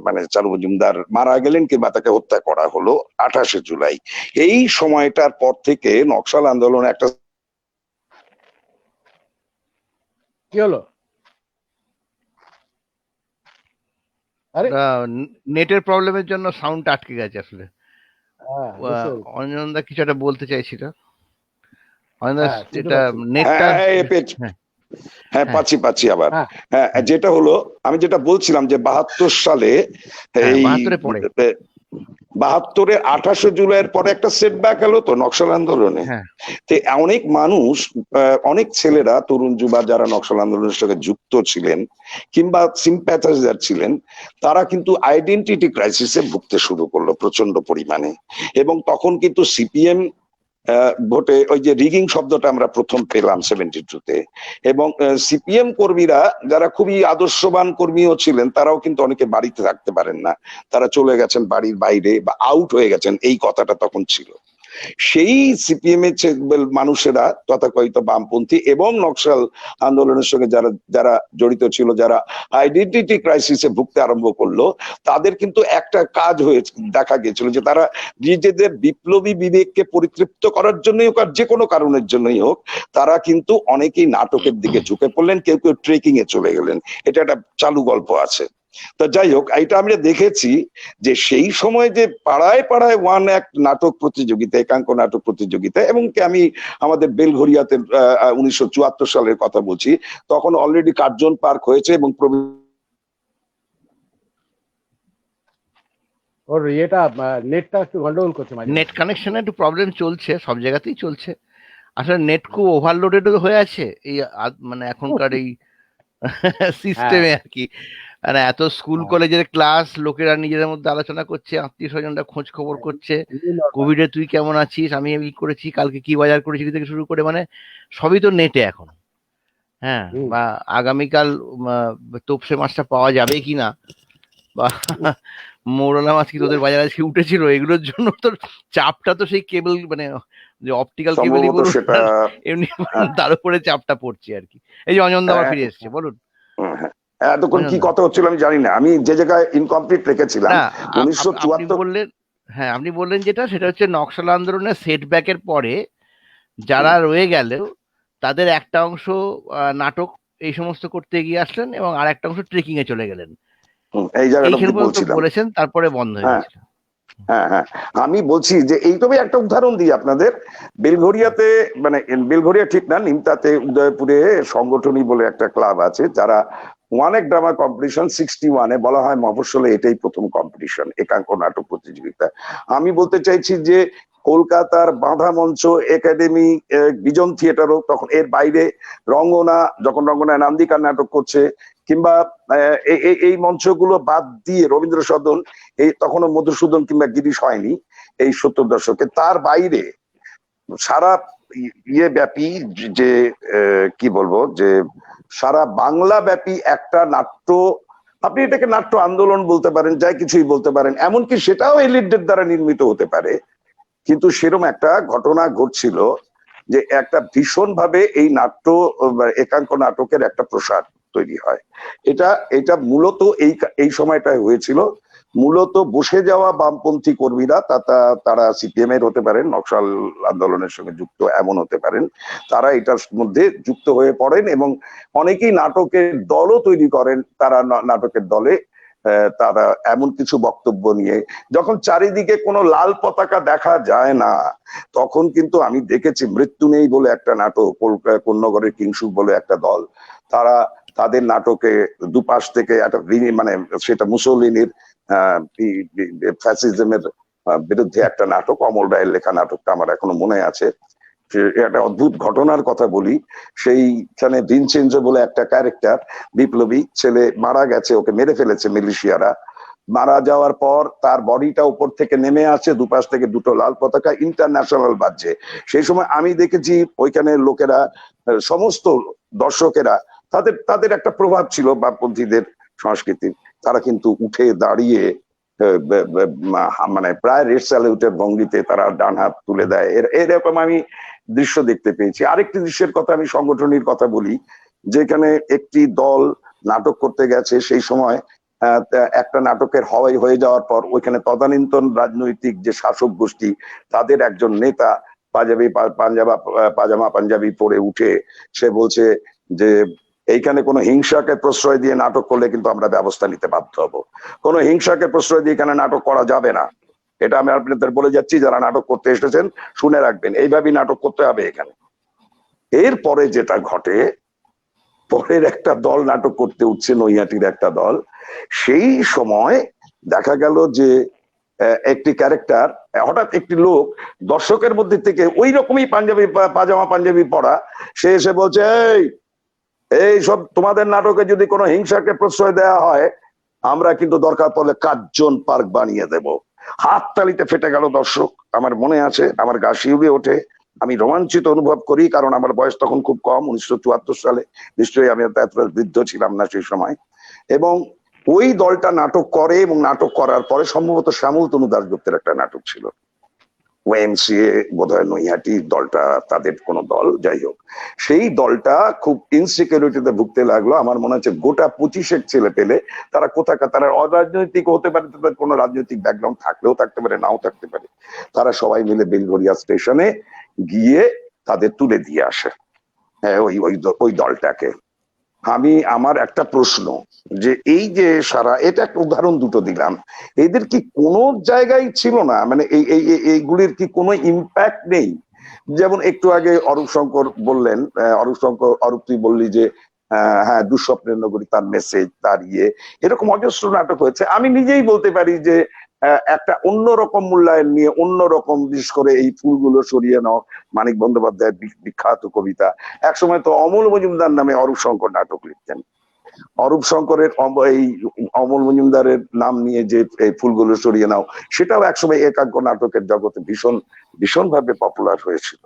মানে চারু মজুমদার মারা গেলেন কিংবা তাকে হত্যা করা হলো 28শে জুলাই। এই সময়টার পর থেকে নকশাল আন্দোলন একটা কি হলো? আরে নেটের প্রবলেমের জন্য সাউন্ড আটকে গেছে আসলে। হ্যাঁ, বুঝতে পেরেছি। অঞ্জনদা কিছু একটা বলতে চাইছিল। অঞ্জনদা হ্যাঁ, শুনতে এটা পাচ্ছি। নেটটা হ্যাঁ পাচ্ছি আবার। হ্যাঁ। হ্যাঁ, যেটা হলো আমি যেটা বলছিলাম যে 72 সালে এই 72 পরে 72-এর 28শে জুলাইয়ের পরে একটা সেটব্যাক এলো তো নকশাল আন্দোলনে। হ্যাঁ তো অনেক মানুষ, অনেক ছেলেরা, তরুণ যুবা যারা নকশাল আন্দোলনের সঙ্গে যুক্ত ছিলেন কিংবা সিম্প্যাথাইজার ছিলেন, তারা কিন্তু আইডেন্টিটি ক্রাইসিসে ভুগতে শুরু করলো প্রচন্ড পরিমাণে। এবং তখন কিন্তু সিপিএম ভোটে ওই যে রিগিং শব্দটা আমরা প্রথম পেলাম 72-তে, এবং সিপিএম কর্মীরা যারা খুবই আদর্শবান কর্মীও ছিলেন, তারাও কিন্তু অনেকে বাড়িতে থাকতে পারেন না, তারা চলে গেছেন বাড়ির বাইরে বা আউট হয়ে গেছেন, এই কথাটা তখন ছিল। সেই সিপিএম এর মানুষেরা তথাকথিত বামপন্থী এবং নকশাল আন্দোলনের সঙ্গে যারা যারা জড়িত ছিল, যারা আইডেন্টিটি ক্রাইসিসে ভুগতে আরম্ভ করলো, তাদের কিন্তু একটা কাজ হয়েছে, দেখা গিয়েছিল যে তারা নিজেদের বিপ্লবী বিবেককে পরিতৃপ্ত করার জন্যই হোক আর যে কোনো কারণের জন্যই হোক, তারা কিন্তু অনেকেই নাটকের দিকে ঝুঁকে পড়লেন, কেউ কেউ ট্রেকিং এ চলে গেলেন। এটা একটা চালু গল্প আছে। তো যাই হোক, এটা আমরা দেখেছি যে সেই সময় যে পাড়ায় পাড়ায় ওয়ান এক নাটক প্রতিযোগিতা, একাঙ্ক নাটক প্রতিযোগিতা, এবং আমি আমাদের বেলঘরিয়াতে 1974 সালের কথা বলছি, তখন অলরেডি কার্জন পার্ক হয়েছে এবং ওর ইয়েটা নেটটা একটু গন্ডগোল করছে, নেট কানেকশনে একটু প্রবলেম চলছে, সব জায়গাতেই চলছে আসলে। নেট খুব ওভারলোডেড হয়ে আছে এই মানে এখনকার এই সিস্টেমে আর কি। মানে এত স্কুল কলেজের ক্লাস, লোকেরা নিজেদের মধ্যে আলোচনা করছে, আত্মীয় স্বজনরা খোঁজ খবর করছে, কোভিডে তুই কেমন আছিস, আমি এই করেছি, কালকে কি বাজার করেছি থেকে শুরু করে, মানে সবই তো নেটে এখন। হ্যাঁ, বা আগামীকাল তোপসে মাছটা পাওয়া যাবে কিনা, বা মৌরলা মাছ কি তোদের বাজারে আজকে উঠেছিল, এগুলোর জন্য তো চাপটা তো সেই কেবল, মানে যে অপটিক্যাল কেবলই বলুন এমনি, তার উপরে চাপটা পড়ছে আর কি। এই যে অঞ্জন দা ফিরে এসছে, বলুন। এতক্ষণ কি কথা হচ্ছিল আমি জানি না, আমি যে জায়গায় ইনকমপ্লিট রেখেছিলাম 1974 বললেন। হ্যাঁ, আপনি বললেন যেটা, সেটা হচ্ছে নকশাল আন্দোলনের সেটব্যাকের পরে যারা রয়ে গেল তাদের একটা অংশ নাটক এই সমস্ত করতে এগিয়ে আসলেন এবং আর একটা অংশ ট্রেকিং এ চলে গেলেন, এই জায়গাটা বলেছেন, তারপরে বন্ধ হয়ে গেছিল। হ্যাঁ হ্যাঁ, আমি বলছি যে এইভাবে একটা উদাহরণ দিই আপনাদের। বেলঘরিয়াতে, মানে বেলঘরিয়া ঠিক না, নিমতাতে উদয়পুরে সংগঠনী বলে একটা ক্লাব আছে, যারা ওয়ান এক ড্রামা কম্পিটিশন 61-এ বলা হয় মফস্বলে এটাই প্রথম কম্পিটিশন, একাঙ্ক নাটক প্রতিযোগিতা। আমি বলতে চাইছি যে কলকাতার বাঁধা মঞ্চ একাডেমি, বিজন থিয়েটারও তখন, এর বাইরে রঙ্গনা, যখন রঙ্গনায় নান্দিকার নাটক করছে, কিংবা এই মঞ্চগুলো বাদ দিয়ে রবীন্দ্র সদন, এই তখনও মধুসূদন কিংবা গিরিশ হয়নি এই 70 দশকে, তার বাইরে সারা ইয়ে ব্যাপী যে কি বলবো, যে সারা বাংলা ব্যাপী একটা নাট্য, আপনি এটাকে নাট্য আন্দোলন বলতে পারেন, যাই কিছুই বলতে পারেন, এমনকি সেটাও এলিটদের দ্বারা নির্মিত হতে পারে, কিন্তু সেরকম একটা ঘটনা ঘটছিল যে একটা ভীষণ ভাবে এই নাট্য, একাঙ্ক নাটকের একটা প্রসার তৈরি হয়। এটা মূলত এই সময়টায় হয়েছিল। মূলত বসে যাওয়া বামপন্থী কর্মীরা, তারা সিপিএম এর হতে পারেন, নকশাল আন্দোলনের সঙ্গে যুক্ত এমন হতে পারেন, তারা এটার মধ্যে যুক্ত হয়ে পড়েন এবং অনেকেই নাটকের দলও তৈরি করেন। তারা নাটকের দলে তারা এমন কিছু বক্তব্য নিয়ে, যখন চারিদিকে কোনো লাল পতাকা দেখা যায় না, তখন কিন্তু আমি দেখেছি মৃত্যু নেই বলে একটা নাটক, কোন্নগরের কিংসুক বলে একটা দল, তারা তাদের নাটকে দুপাশ থেকে একটা, মানে সেটা মুসোলিনির ফ্যাসিজমের বিরুদ্ধে একটা নাটক, অমল রায়ের লেখা নাটকটা আমার এখনো মনে আছে। একটা অদ্ভুত ঘটনার কথা বলি, সেইখানে ভিনচেঞ্জো বলে একটা ক্যারেক্টার, বিপ্লবী ছেলে মারা গেছে, ওকে মেরে ফেলেছে মিলিশিয়ারা, মারা যাওয়ার পর তার বডিটা উপর থেকে নেমে আসে, দুপাশ থেকে দুটো লাল পতাকা ইন্টারন্যাশনাল বাজছে। সেই সময় আমি দেখেছি ওইখানে লোকেরা, সমস্ত দর্শকেরা, তাদের একটা প্রভাব ছিল বামপন্থীদের সংস্কৃতির, তারা কিন্তু উঠে দাঁড়িয়ে মানে প্রায় রেড স্যালিউটের ভঙ্গিতে তারা ডান হাত তুলে দেয়। এরকম আমি দৃশ্য দেখতে পেয়েছি। আরেকটি দৃশ্যের কথা আমি সংগঠনের কথা বলি, যেখানে একটি দল নাটক করতে গেছে, সেই সময় একটা নাটকের হয়ে যাওয়ার পর ওইখানে তদানীন্তন রাজনৈতিক যে শাসক গোষ্ঠী তাদের একজন নেতা পাজামা পাঞ্জাবি পরে উঠে সে বলছে যে এইখানে কোনো হিংসাকে প্রশ্রয় দিয়ে নাটক করলে কিন্তু আমরা ব্যবস্থা নিতে বাধ্য হব, কোনো হিংসাকে প্রশ্রয় দিয়ে এখানে নাটক করা যাবে না। এটা আমি আপনাদের বলে যাচ্ছি, যারা নাটক করতে এসেছেন শুনে রাখবেন, এইভাবেই নাটক করতে হবে এখানে। এরপরে যেটা ঘটে, পরের একটা দল নাটক করতে উঠছে, নৈহাটির একটা দল। সেই সময় দেখা গেল যে একটি ক্যারেক্টার, হঠাৎ একটি লোক দর্শকের মধ্যে থেকে ওই রকমই পাজামা পাঞ্জাবি পরা, সে এসে বলছে, এই সব তোমাদের নাটকে যদি কোনো হিংসাকে প্রশ্রয় দেওয়া হয় আমরা কিন্তু দরকার পড়লে কার্জন পার্ক বানিয়ে দেব। হাততালিতে ফেটে গেল দর্শক। আমার মনে আছে, আমার গা শিউরে ওঠে, আমি রোমাঞ্চিত অনুভব করি, কারণ আমার বয়স তখন খুব কম, 1974 সালে, নিশ্চয়ই আমি এত বৃদ্ধ ছিলাম না সেই সময়। এবং ওই দলটা নাটক করে, এবং নাটক করার পরে সম্ভবত শ্যামল তনু দাশগুপ্তের একটা নাটক ছিল, ওএমসিএ বোধহয় নৈহাটি দলটা, তাদের কোন দল, যাই হোক, সেই দলটা খুব ইনসিকিউরিটিতে ভুগতে লাগলো। আমার মনে হচ্ছে গোটা 25 ছেলে পেলে, তারা কোথাকার, তারা অরাজনৈতিক হতে পারে, তাদের কোনো রাজনৈতিক ব্যাকগ্রাউন্ড থাকলেও থাকতে পারে, নাও থাকতে পারে, তারা সবাই মিলে বেলঘরিয়া স্টেশনে গিয়ে তাদের তুলে দিয়ে আসে, হ্যাঁ, ওই দলটাকে। আমার একটা প্রশ্ন, যে এই যে সারা, এটা একটা উদাহরণ দুটো দিলাম, এদের কি কোনো জায়গায় ছিল না, মানে এইগুলির কি কোনো ইম্প্যাক্ট নেই? যেমন একটু আগে অরূপ শঙ্কর বললেন, অরূপ তুই বললি যে হ্যাঁ, দুঃস্বপ্নের নগরী, তার মেসেজ, তার এরকম অজস্র নাটক হয়েছে। আমি নিজেই বলতে পারি যে একটা অন্যরকম মূল্যায়ন নিয়ে, অন্যরকম, বিশেষ করে এই ফুলগুলো সরিয়ে নাও, মানিক বন্দ্যোপাধ্যায়ের বিখ্যাত কবিতা। একসময় তো অমল মজুমদার নামে অরূপ শঙ্কর নাটক লিখতেন। অরূপ শঙ্করের এই অমল মজুমদারের নাম নিয়ে যে এই ফুলগুলো সরিয়ে নাও, সেটাও একসময় একাঙ্ক নাটকের জগতে ভীষণ ভাবে পপুলার হয়েছিল।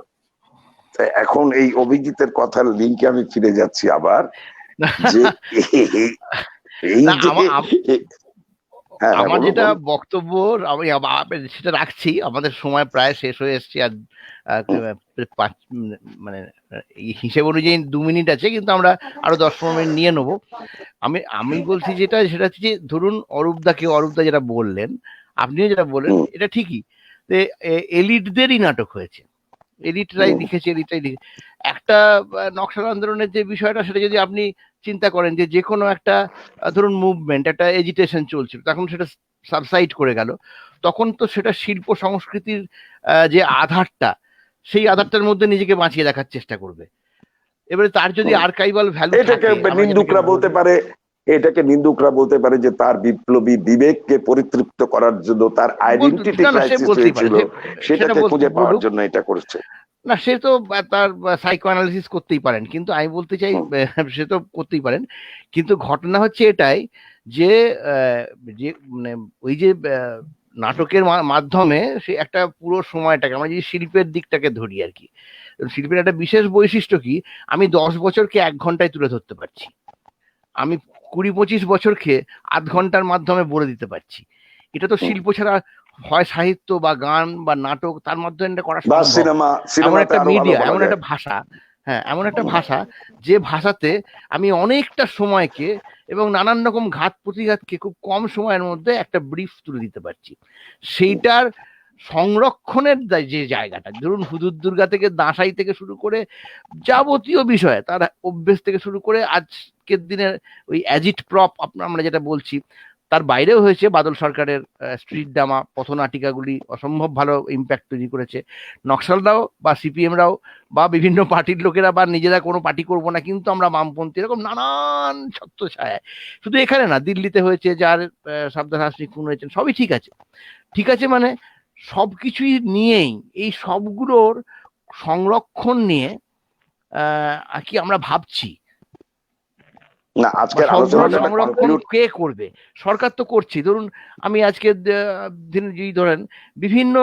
এখন এই অভিজিতের কথার লিঙ্কে আমি ফিরে যাচ্ছি আবার, যে এই আমার যেটা বক্তব্য, আমি সেটা রাখছি, আমাদের সময় প্রায় শেষ হয়ে এসছে। আর মানে হিসেব অনুযায়ী 2 মিনিট আছে, কিন্তু আমরা আরো 10-15 মিনিট নিয়ে নেবো। আমি বলছি সেটা হচ্ছে যে, ধরুন অরূপদা যেটা বললেন, আপনিও যেটা বললেন, এটা ঠিকই, এলিটদেরই নাটক হয়েছে, এলিটরাই লিখেছে, একটা নকশাল আন্দোলনের যে বিষয়টা, সেটা যদি আপনি চিন্তা করেন যে কোনো একটা, ধরুন মুভমেন্ট, একটা এজিটেশন চলছিল, তখন সেটা সাবসাইড করে গেল, তখন তো সেটা শিল্প সংস্কৃতির যে আধারটা, সেই আধারটার মধ্যে নিজেকে বাঁচিয়ে রাখার চেষ্টা করবে। এবারে তার যদি আর্কাইভাল ভ্যালু থাকে, এটাকে নিন্দুকরা বলতে পারে যে তার বিপ্লবী বিবেককে পরিতৃপ্ত করার জন্য, তার আইডেন্টিটি ক্রাইসিস হয়েছিল, সেটাকে খুঁজে পাওয়ার জন্য এটা করেছে। না, সে তো তার সাইকো অ্যানালিসিস করতেই পারেন, কিন্তু আমি বলতে চাই, সে তো করতেই পারেন, কিন্তু ঘটনা হচ্ছে এটাই যে মানে ওই যে নাটকের মাধ্যমে সে একটা পুরো সময়টাকে, আমরা যদি শিল্পের দিকটাকে ধরি আর কি, শিল্পের একটা বিশেষ বৈশিষ্ট্য কি, আমি 10 বছরকে 1 ঘন্টায় তুলে ধরতে পারছি, আমি 20-25 বছরকে আধ ঘন্টার মাধ্যমে বলে দিতে পারছি। এটা তো শিল্প ছাড়া, হয় সাহিত্য বা গান বা নাটক, তার মাধ্যমে এটা করা সম্ভব। এমন একটা মিডিয়া, এমন একটা ভাষা, হ্যাঁ, এমন একটা ভাষা, যে ভাষাতে আমি অনেকটা সময়কে এবং নানান রকম ঘাত প্রতিঘাতকে খুব কম সময়ের মধ্যে একটা ব্রিফ তুলে দিতে পারছি। সেইটার সংরক্ষণের যে জায়গাটা, ধরুন হুজুর দুর্গা থেকে, দাঁসাই থেকে শুরু করে যাবতীয় বিষয়, তার অভ্যেস থেকে শুরু করে আজকের দিনের ওই অ্যাজিট প্রপ আমরা যেটা বলছি, তার বাইরেও হয়েছে। বাদল সরকারের স্ট্রিট ড্রামা, পথনাটিকাগুলি অসম্ভব ভালো ইম্প্যাক্ট তৈরি করেছে। নকশালরাও বা সিপিএমরাও বা বিভিন্ন পার্টির লোকেরা, বা নিজেরা কোনো পার্টি করবো না কিন্তু আমরা বামপন্থী, এরকম নানান ছত্রছায়া। শুধু এখানে না, দিল্লিতে হয়েছে, যার সাবধান হাসনি খুন হয়েছেন, সবই ঠিক আছে, ঠিক আছে, মানে সবকিছুই নিয়েই, এই সবগুলোর সংরক্ষণ নিয়ে কি আমরা ভাবছি? না, বা আজকের সম্পদ আলোচনাটা সংরক্ষণ কনক্লুড। কে করবে? সরকার তো করছে। ধরুন আমি আজকে দিন যদি ধরেন বিভিন্ন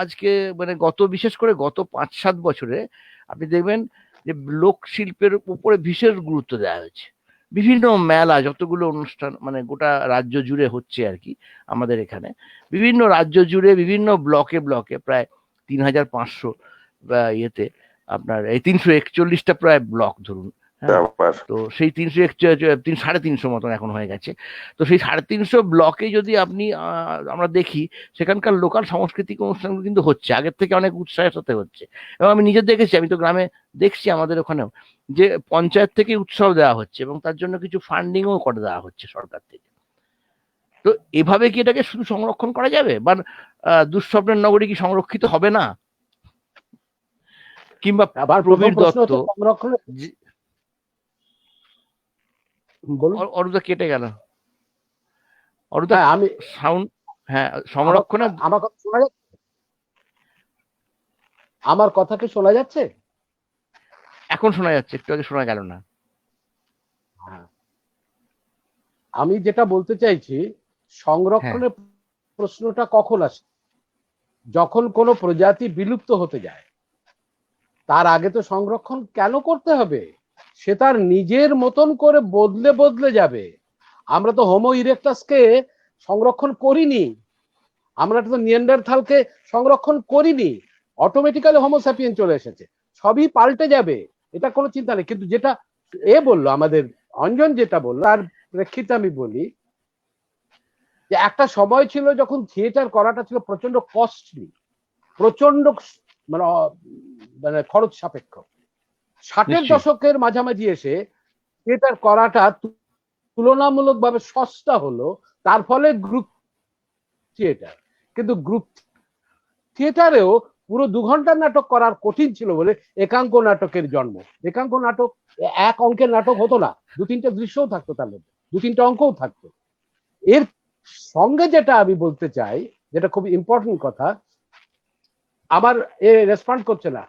আজকে মানে বিশেষ করে গত 5-7 বছরে আপনি দেখবেন যে লোক শিল্পের উপরে বিশেষ গুরুত্ব দেওয়া হয়েছে। বিভিন্ন মেলা, যতগুলো অনুষ্ঠান মানে গোটা রাজ্য জুড়ে হচ্ছে আর কি, আমাদের এখানে বিভিন্ন রাজ্য জুড়ে বিভিন্ন ব্লকে ব্লকে প্রায় 3500 ইয়েতে আপনার এই 341টা প্রায় ব্লক ধরুন, হ্যাঁ। তো সেই 300 350 মতন এখন হয়ে গেছে। তো সেই 350 ব্লকে যদি আপনি আমরা দেখি সেখানকার লোকাল সাংস্কৃতিক অনুষ্ঠানগুলো কিন্তু হচ্ছে, আগের থেকে অনেক উৎসাহের সাথে হচ্ছে। এবং আমি নিজে দেখেছি, আমি তো গ্রামে দেখছি আমাদের ওখানেও, যে পঞ্চায়েত থেকে উৎসাহ দেওয়া হচ্ছে এবং তার জন্য কিছু ফান্ডিংও করে দেওয়া হচ্ছে সরকার থেকে। তো এভাবে কি এটাকে শুধু সংরক্ষণ করা যাবে? বা দুঃস্বপ্নের নগরী কি সংরক্ষিত হবে না? কিংবা আবার প্রথম প্রবীর প্রশ্ন দত্ত, হচ্ছে সংরক্ষণ, বলুন। অরুদা কেটে গেল, অরুদা হ্যাঁ, আমি সাউন্ড, হ্যাঁ সংরক্ষণের। আমার কথা শোনা যাচ্ছে? আমার কথা কি শোনা যাচ্ছে? এখন শোনা যাচ্ছে, একটু আগে শোনা গেল না। হ্যাঁ, আমি যেটা বলতে চাইছি, হ্যাঁ সংরক্ষণের প্রশ্নটা কখন আসে? যখন কোনো প্রজাতি বিলুপ্ত হতে যায়। তার আগে তো সংরক্ষণ কেন করতে হবে? সে তার নিজের মতন করে বদলে বদলে যাবে। আমরা তো হোমো ইরেক্টাসকে সংরক্ষণ করিনি, আমরা তো নিয়ান্ডারথালকে সংরক্ষণ করিনি, অটোমেটিক্যালি হোমো স্যাপিয়েন চলে এসেছে। সবই পাল্টে যাবে, এটা কোনো চিন্তা নেই। কিন্তু যেটা বললো আমাদের অঞ্জন, যেটা বললো তার প্রেক্ষিতে আমি বলি যে একটা সময় ছিল যখন থিয়েটার করাটা ছিল প্রচন্ড কস্টলি, প্রচন্ড মানে মানে খরচ সাপেক্ষ। 60-এর দশকের মাঝামাঝি এসে থিয়েটার করাটা তুলনামূলকভাবে সস্তা হলো, তার ফলে গ্রুপ থিয়েটার। কিন্তু গ্রুপ থিয়েটারেও পুরো 2 ঘন্টার নাটক করার কঠিন ছিল বলে একাঙ্ক নাটকের জন্ম। একাঙ্ক নাটক এক অঙ্কের নাটক হতো না, 2-3টে দৃশ্যও থাকতো, তার মধ্যে 2-3টে অঙ্কও থাকতো। এর সঙ্গে যেটা আমি বলতে চাই, যেটা খুব ইম্পর্টেন্ট কথা, আমার রেসপন্ড করছে না।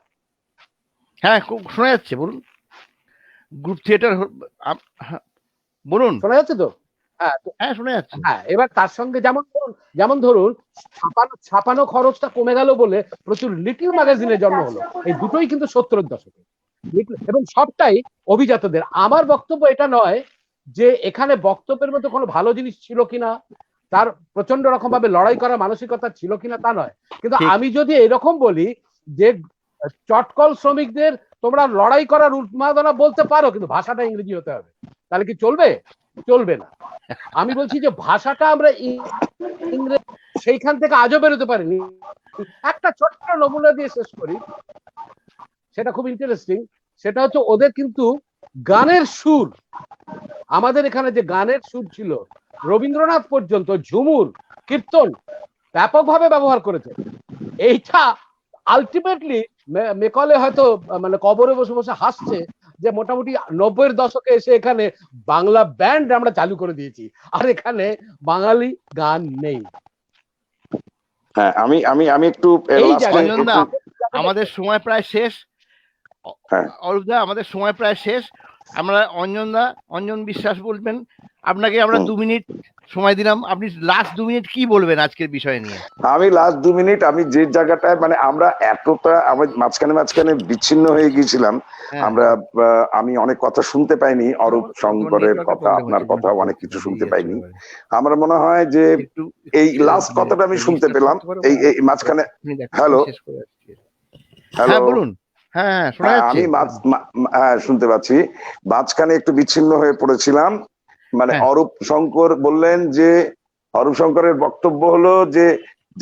হ্যাঁ শোনা যাচ্ছে, বলুন। গ্রুপ থিয়েটার বলুন। শোনা যাচ্ছে তো? হ্যাঁ শোনা যাচ্ছে। হ্যাঁ, এবার তার সঙ্গে যেমন ধরুন ছাপানো খরচটা কমে গেল বলে প্রচুর লিটল ম্যাগাজিনের জন্ম হলো। এই দুটোই কিন্তু 70-এর দশকে, এবং সবটাই অভিজাতদের। আমার বক্তব্য এটা নয় যে এখানে বক্তব্যের মধ্যে কোনো ভালো জিনিস ছিল কিনা, তার প্রচন্ড রকম ভাবে লড়াই করার মানসিকতা ছিল কিনা তা নয়। কিন্তু আমি যদি এরকম বলি যে চটকল শ্রমিকদের তোমরা লড়াই করার উন্মাদনা বলতে পারো, কিন্তু ভাষাটা ইংরেজি হতে হবে, তাহলে কি চলবে? চলবে না। আমি বলছি যে ভাষাটা আমরা ইংরেজি সেইখান থেকে আজও বেরোতে পারিনি। একটা ছোট্ট নমুনা দিয়ে শেষ করি, সেটা খুব ইন্টারেস্টিং। সেটা হচ্ছে ওদের কিন্তু গানের সুর, আমাদের এখানে যে গানের সুর ছিল, রবীন্দ্রনাথ পর্যন্ত ঝুমুর, কীর্তন ব্যাপকভাবে ব্যবহার করেছে। এইটা আলটিমেটলি মেকলে হয়তো মানে কবরে বসে বসে হাসছে যে মোটামুটি 90-এর দশকে এসে এখানে বাংলা ব্যান্ড আমরা চালু করে দিয়েছি, আর এখানে বাঙালি গান নেই। হ্যাঁ, আমি আমি আমি একটু আমাদের সময় প্রায় শেষ। অরূপদা, আমাদের সময় প্রায় শেষ। আমরা অঞ্জন বিশ্বাস বলবেন, আপনাকে আমরা 2 মিনিট সময় দিলাম, আপনি লাস্ট 2 মিনিট কি বলবেন আজকের বিষয় নিয়ে? আমি লাস্ট 2 মিনিট, আমি যে জায়গাটায় মানে আমরা এতটা আমার মাঝখানে বিচ্ছিন্ন হয়ে গিয়েছিলাম, আমি অনেক কথা শুনতে পাইনি, অরূপ শঙ্করের কথা, আপনার কথা, অনেক কিছু শুনতে পাইনি। আমার মনে হয় যে এই লাস্ট কথাটা আমি শুনতে পেলাম এই মাঝখানে। হ্যালো হ্যাঁ বলুন। হ্যাঁ শোনা যাচ্ছে, আমি শুনতে পাচ্ছি। মাঝখানে একটু বিচ্ছিন্ন হয়ে পড়েছিলাম। মানে অরূপ শঙ্কর বললেন যে, অরূপ শঙ্করের বক্তব্য হলো যে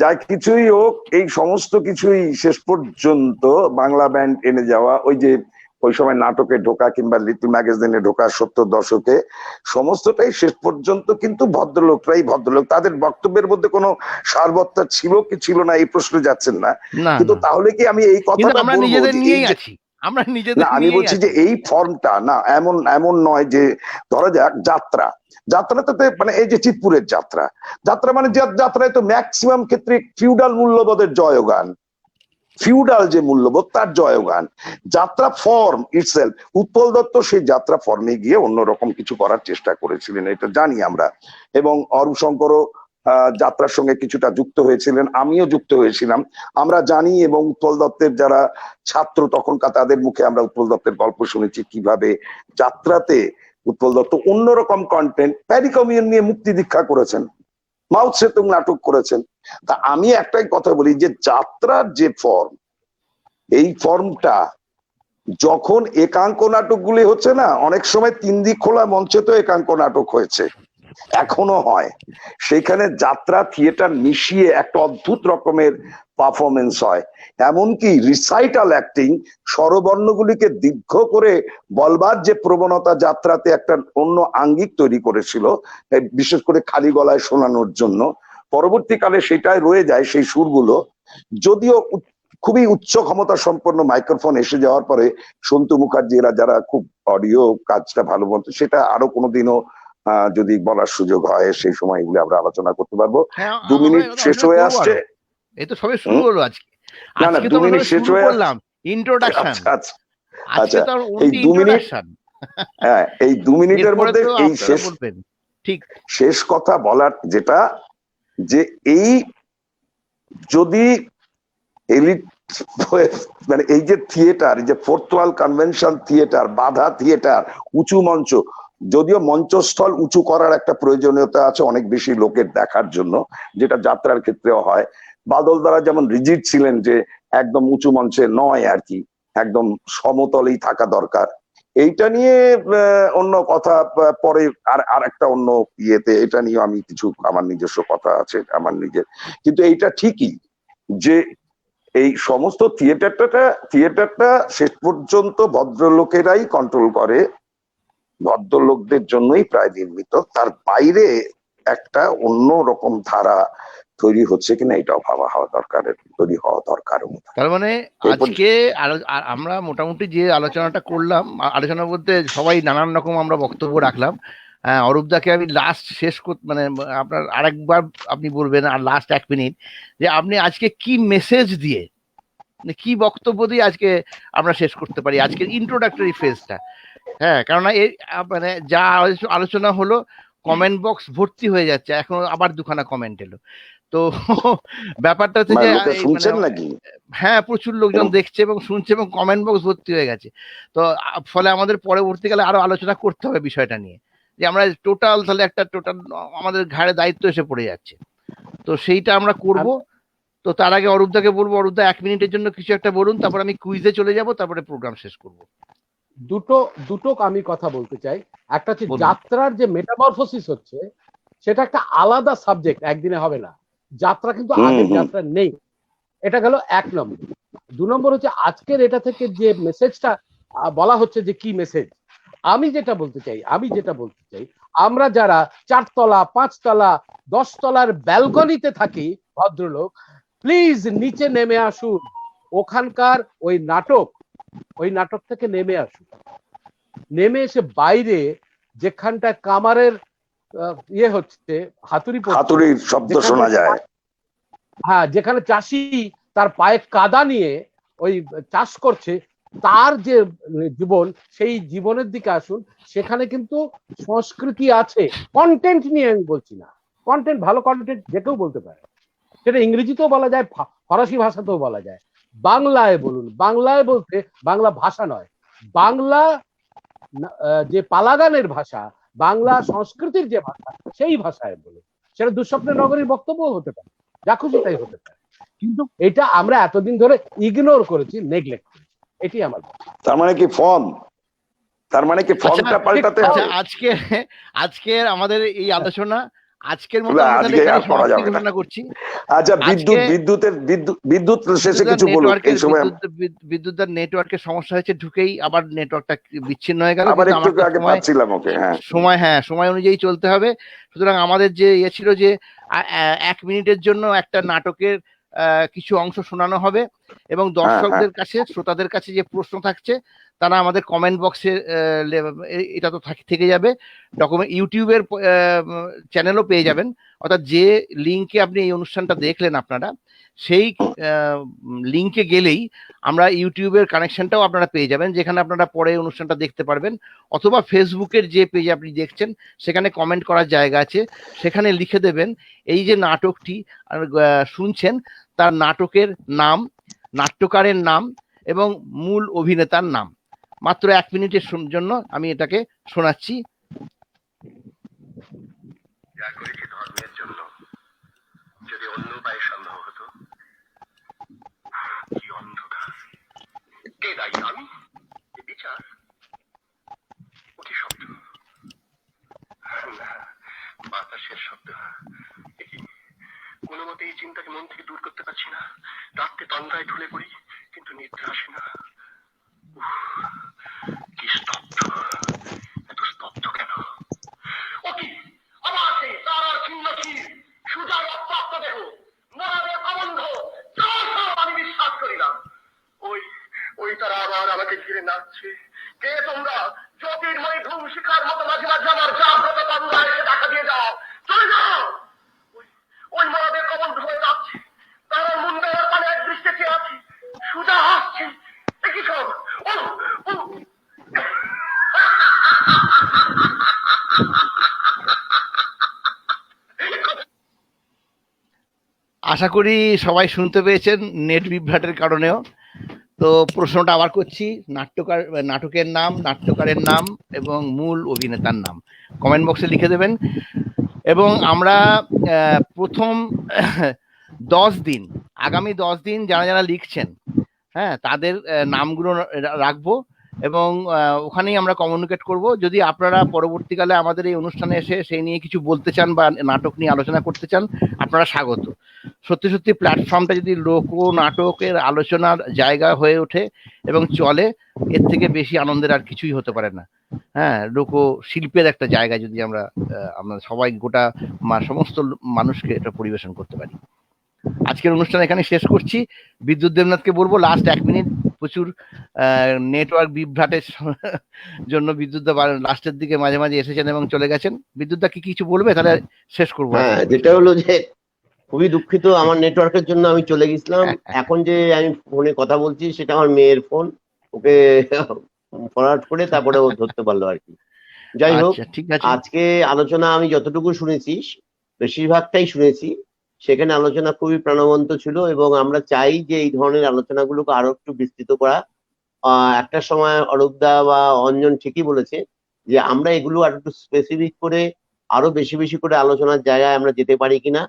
যা কিছুই হোক, এই সমস্ত কিছুই শেষ পর্যন্ত বাংলা ব্যান্ড এনে যাওয়া, ওই সময় নাটকে ঢোকা কিংবা লিটল ম্যাগাজিনে ঢোকা 70 দশকে, সমস্তটাই শেষ পর্যন্ত কিন্তু ভদ্রলোকরাই ভদ্রলোক। তাদের বক্তব্যের মধ্যে কোনো সারবত্তা ছিল কি ছিল না এই প্রশ্নে যাচ্ছেন না। কিন্তু তাহলে কি আমি এই কথাটা বলবো, আমি বলছি যে এই ফর্মটা না, এমন নয় যে ধরা যাক যাত্রাটাতে মানে এই যে চিৎপুরের যাত্রা মানে যাত্রায় তো ম্যাক্সিমাম ক্ষেত্রে ফিউডাল মূল্যবোধের জয়গান। ফিউডাল যে মূল্যবোধ তার জয়গান। যাত্রা ফর্ম ইটসেলফ, উৎপল দত্ত সেই যাত্রা ফর্মে গিয়ে অন্যরকম কিছু করার চেষ্টা করেছিলেন, এটা জানি আমরা। এবং অরূপ শঙ্করও যাত্রার সঙ্গে কিছুটা যুক্ত হয়েছিলেন, আমিও যুক্ত হয়েছিলাম, আমরা জানি। এবং উৎপল দত্তের যারা ছাত্র তখনকার, তাদের মুখে আমরা উৎপল দত্তের গল্প শুনেছি কিভাবে যাত্রাতে উৎপল দত্ত অন্যরকম কন্টেন্ট, প্যারিকমিয়ন নিয়ে মুক্তি দীক্ষা করেছেন, মাও সেতুং নাটক করেছেন। তা আমি একটাই কথা বলি যে যাত্রার যে ফর্ম, এই ফর্মটা যখন একাঙ্ক নাটকগুলি হচ্ছে না, অনেক সময় 3 দিক খোলা মঞ্চে তো একাঙ্ক নাটক হয়েছে, এখনো হয়, সেখানে যাত্রা থিয়েটার মিশিয়ে একটা অদ্ভুত রকমের পারফরমেন্স হয়। এমনকি রিসাইটাল অ্যাক্টিং, স্বরবর্ণগুলিকে দীর্ঘ করে বলবার যে প্রবণতা যাত্রাতে একটা অন্য আঙ্গিক তৈরি করেছিল, বিশেষ করে খালি গলায় শোনানোর জন্য, পরবর্তীকালে সেটাই রয়ে যায় সেই সুরগুলো। যদিও খুবই উচ্চ ক্ষমতা সম্পন্ন মাইক্রোফোন এসে যাওয়ার পরে সন্তু মুখার্জি এরা যারা খুব অডিও কাজটা ভালো বলতো, সেটা আরো কোনোদিনও যদি বলার সুযোগ হয় সেই সময় এগুলো আমরা আলোচনা করতে পারবো। 2 মিনিট শেষ হয়ে আসছে, এই তো সবে শুরু হলো আজকে। না না 2 মিনিট শেষ হয়ে করলাম ইন্ট্রোডাকশন। আচ্ছা আচ্ছা, এই 2 মিনিট, হ্যাঁ এই 2 মিনিটের মধ্যে এই ঠিক শেষ কথা বলার যেটা, যে এই যদি এলিট মানে এই যে থিয়েটার, এই যে ফোর্থ ওয়াল কনভেনশন থিয়েটার, বাধা থিয়েটার, উঁচু মঞ্চ, যদিও মঞ্চস্থল উঁচু করার একটা প্রয়োজনীয়তা আছে অনেক বেশি লোকের দেখার জন্য, যেটা যাত্রার ক্ষেত্রেও হয়। বাদল দ্বারা যেমন রিজিড ছিলেন যে একদম উঁচু মঞ্চে নয় আর কি, একদম সমতলেই থাকা দরকার। এইটা নিয়ে অন্য কথা পরে আর একটা অন্য ইয়েতে, এটা নিয়ে আমি কিছু আমার নিজস্ব কথা আছে আমার নিজের। কিন্তু এইটা ঠিকই যে এই সমস্ত থিয়েটারটা শেষ পর্যন্ত ভদ্রলোকেরাই কন্ট্রোল করে, ভদ্রলোকদের জন্যই প্রায় নির্মিত, তার বাইরে একটা অন্য রকম ধারা তৈরি হচ্ছে কিনা এটাও ভাবা হওয়া দরকার, তৈরি হওয়া দরকার। তার মানে আজকে আমরা মোটামুটি যে আলোচনাটা করলাম, আলোচনা বলতে সবাই নানান রকম আমরা বক্তব্য রাখলাম। অরূপদাকে আমি লাস্ট শেষ মানে আপনার আরেকবার আপনি বলবেন, আর লাস্ট 1 মিনিট, যে আপনি আজকে কি মেসেজ দিয়ে, কি বক্তব্য দিয়ে আজকে আমরা শেষ করতে পারি আজকের ইন্ট্রোডাক্টরি ফেজটা। হ্যাঁ, কেননা এই মানে যা আলোচনা হলো, কমেন্ট বক্স ভর্তি হয়ে যাচ্ছে, এখন আবার 2খানা কমেন্ট এলো। তো ব্যাপারটা হচ্ছে যে হ্যাঁ প্রচুর লোকজন দেখছে এবং শুনছে এবং কমেন্ট বক্স ভর্তি হয়ে গেছে। তো ফলে আমাদের পরবর্তীকালে আরো আলোচনা করতে হবে বিষয়টা নিয়ে, যে আমরা টোটাল আমাদের ঘাড়ে দায়িত্ব এসে পড়ে যাচ্ছে। তো সেইটা আমরা করব। তো তার আগে অরূপদাকে বলবো, অরূপদা 1 মিনিটের জন্য কিছু একটা বলুন, তারপর আমি কুইজে চলে যাব, তারপরে প্রোগ্রাম শেষ করব। দুটো আমি কথা বলতে চাই। একটা হচ্ছে যাত্রার যে মেটামরফোসিস হচ্ছে, সেটা একটা আলাদা সাবজেক্ট, একদিনে হবে না। যাত্রা কিন্তু আগের যাত্রা নেই, এটা গেল 1 নম্বর। 2 নম্বর হচ্ছে আজকের এটা থেকে যে মেসেজটা বলা হচ্ছে, যে কি মেসেজ, আমি যেটা বলতে চাই, আমরা যারা 4 তলা 5 তলা 10 তলার ব্যালকনিতে থাকি ভদ্রলোক, প্লিজ নিচে নেমে আসুন। ওখানকার ওই নাটক থেকে নেমে আসুন, নেমে এসে বাইরে যেখানটায় কামারের ইয়ে হচ্ছে, হাতুড়ির শব্দ শোনা যায়, হ্যাঁ, যেখানে চাষি তার পায়ে কাদা নিয়ে ওই চাষ করছে, তার যে জীবন, সেই জীবনের দিকে আসুন। সেখানে কিন্তু সংস্কৃতি আছে। কন্টেন্ট নিয়ে আমি বলছি না, কন্টেন্ট, ভালো কন্টেন্ট যে কেউ বলতে পারে, সেটা ইংরেজিতেও বলা যায়, ফরাসি ভাষাতেও বলা যায়, বাংলায় বলুন। বাংলায় বলতে বাংলা ভাষা নয়, বাংলা যে পালাগানের ভাষা, বাংলা সংস্কৃতির যে ভাষা, সেই ভাষায় বলুন। সেটা দুঃস্বপ্নের নগরীর বক্তব্য হতে পারে, যা খুশি তাই হতে পারে, কিন্তু এটা আমরা এতদিন ধরে ইগনোর করেছি, নেগলেক্ট করেছি। এটি আমার। তার মানে কি ফর্মটা পাল্টাতে হবে? আজকে আমাদের এই আলোচনা আজকের মতো ঘোষণা করছি। আচ্ছা, বিদ্যুৎ শেষে কিছু বলুন। এই সময় বিদ্যুতের নেটওয়ার্কের সমস্যা হয়েছে, ঢুকেই আবার নেটওয়ার্কটা বিচ্ছিন্ন হয়ে গেল। সময় অনুযায়ী চলতে হবে। সুতরাং আমাদের যে ছিল যে 1 মিনিটের জন্য একটা নাটকের কিছু অংশ শোনানো হবে, এবং দর্শকদের কাছে, শ্রোতাদের কাছে যে প্রশ্ন থাকছে তারা আমাদের কমেন্ট বক্সে এটা তো থেকে যাবে, ডকুমেন্ট ইউটিউবের চ্যানেলও পেয়ে যাবেন। অর্থাৎ যে লিঙ্কে আপনি এই অনুষ্ঠানটা দেখলেন আপনারা, সেই লিঙ্কে গেলেই আমরা ইউটিউবের কানেকশনটাও আপনারা পেয়ে যাবেন, যেখানে আপনারা পরে অনুষ্ঠানটা দেখতে পারবেন। অথবা ফেসবুকের যে পেজে আপনি দেখছেন সেখানে কমেন্ট করার জায়গা আছে, সেখানে লিখে দেবেন এই যে নাটকটি শুনছেন তার নাটকের নাম, নাট্যকারের নাম এবং মূল অভিনেতার নাম। মাত্র 1 মিনিটের জন্য আমি এটাকে শোনাচ্ছি। যা করেছি ধর্মের জন্য, যদি অন্য উপায়ে সম্ভব হতো। কি অন্ধকার! কে দায়ী? আমি? বিচার? ওটি শব্দ না, বাতাসের শব্দ। কোনো মতে এই চিন্তাকে মন থেকে দূর করতে পারছি না। রাত্রে তন্দ্রায় ঢুলে পড়ি, কিন্তু নিদ্রা আসে না। কি স্তব্ধ! এত স্তব্ধ কেন? অতি আবার সেই তারার চিহ্ন কি? সুজার রক্তাক্ত দেহ, মরাদের প্রবন্ধ, আমি বিশ্বাস করি না। ওই তারা আবার আমাকে ঘিরে নাচছে। কে তোমরা? জ্যোতির্ময় ধূম শিখার মতো মাঝে মাঝে আমার জাগ্রত তন্দ্রা এসে দেখা দিয়ে যাও। চলে যাও। ওই মরাদের প্রবন্ধ হয়ে যাচ্ছে, তারা মুন্ডের পানে এক দৃষ্টে চেয়ে আছে। সুজা হাসছে। একই সব আশা করি সবাই শুনতে পেয়েছেন নেট বিভ্রাটের কারণেও। তো প্রশ্নটা আবার করছি, নাটকের নাম, নাট্যকারের নাম এবং মূল অভিনেতার নাম কমেন্ট বক্সে লিখে দেবেন। এবং আমরা প্রথম 10 দিন, আগামী 10 দিন যারা যারা লিখছেন, হ্যাঁ, তাদের নামগুলো রাখবো এবং ওখানেই আমরা কমিউনিকেট করব। যদি আপনারা পরবর্তীকালে আমাদের এই অনুষ্ঠানে এসে সেই নিয়ে কিছু বলতে চান বা নাটক নিয়ে আলোচনা করতে চান, আপনারা স্বাগত। সত্যি সত্যি প্ল্যাটফর্মটা যদি লোক নাটকের আলোচনার জায়গা হয়ে ওঠে এবং চলে, এর থেকে বেশি আনন্দের আর কিছুই হতে পারে না। হ্যাঁ, লোক শিল্পের একটা জায়গা যদি আমরা সবাই গোটা সমস্ত মানুষকে এটা পরিবেশন করতে পারি। আজকের অনুষ্ঠান এখানে শেষ করছি। বিদ্যুৎ দেবনাথকে বলবো লাস্ট 1 মিনিট, প্রচুর নেটওয়ার্ক বিভ্রাটের জন্য বিদ্যুৎ দা লাস্টের দিকে মাঝে মাঝে এসেছেন এবং চলে গেছেন। বিদ্যুৎ দা কি কিছু বলবে? তাহলে শেষ করবো। হ্যাঁ, যেটা হলো যে খুবই দুঃখিত, আমার নেটওয়ার্কের জন্য আমি চলে গেছিলাম। এখন যে আমি ফোনে কথা বলছি সেটা আমার মেয়ের ফোন, ওকে ফরওয়ার্ড করে তারপরে ও ধরতে পারলো আর কি। যাই হোক, ঠিক আছে। আজকে আলোচনা আমি যতটুকু শুনেছি, বেশিরভাগটাই শুনেছি, সেখানে আলোচনা খুবই প্রাণবন্ত ছিল এবং আমরা চাই যে এই ধরনের আলোচনাগুলোকে আরো একটু বিস্তৃত করা। একটা সময় অরূপদা বা অঞ্জন ঠিকই বলেছে যে আমরা এগুলো আর একটু স্পেসিফিক করে আরো বেশি বেশি করে আলোচনার জায়গায় আমরা যেতে পারি কিনা।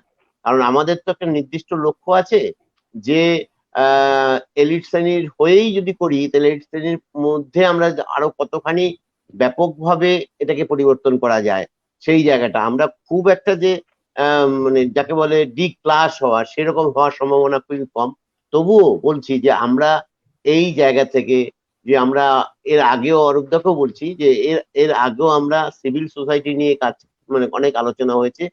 কারণ আমাদের তো একটা নির্দিষ্ট লক্ষ্য আছে যে এলিট শ্রেণীর হয়েই যদি করি, তাহলে এলিট শ্রেণীর মধ্যে আমরা আরো কতখানি ব্যাপকভাবে এটাকে পরিবর্তন করা যায়, সেই জায়গাটা আমরা খুব একটা যে মানে যাকে বলে ডি ক্লাস হওয়া, সেরকম হওয়ার সম্ভাবনা খুবই কম। তবুও বলছি যে আমরা এই জায়গা থেকে, যে আমরা এর আগেও অরূপদাকেও বলছি যে এর আগেও আমরা সিভিল সোসাইটি নিয়ে কাজ, মানে অনেক আলোচনা হয়েছে,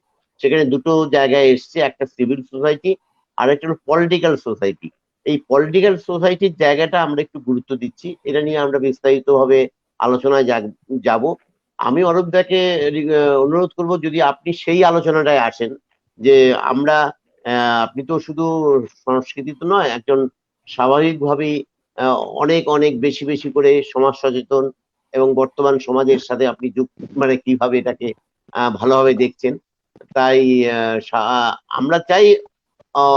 সেখানে দুটো জায়গায় এসছে, একটা সিভিল সোসাইটি আর একটা হলো পলিটিক্যাল সোসাইটি। এই পলিটিক্যাল সোসাইটির জায়গাটা আমরা একটু গুরুত্ব দিচ্ছি, এটা নিয়ে আমরা বিস্তারিত ভাবে আলোচনায় যাব। আমি অরূপদাকে অনুরোধ করব যদি আপনি সেই আলোচনাটায় আসেন, যে আমরা আপনি তো শুধু সংস্কৃতি তো নয়, একজন স্বাভাবিকভাবেই অনেক অনেক বেশি বেশি করে সমাজ সচেতন এবং বর্তমান সমাজের সাথে আপনি মানে কিভাবে এটাকে ভালোভাবে দেখছেন। তাই আমরা চাই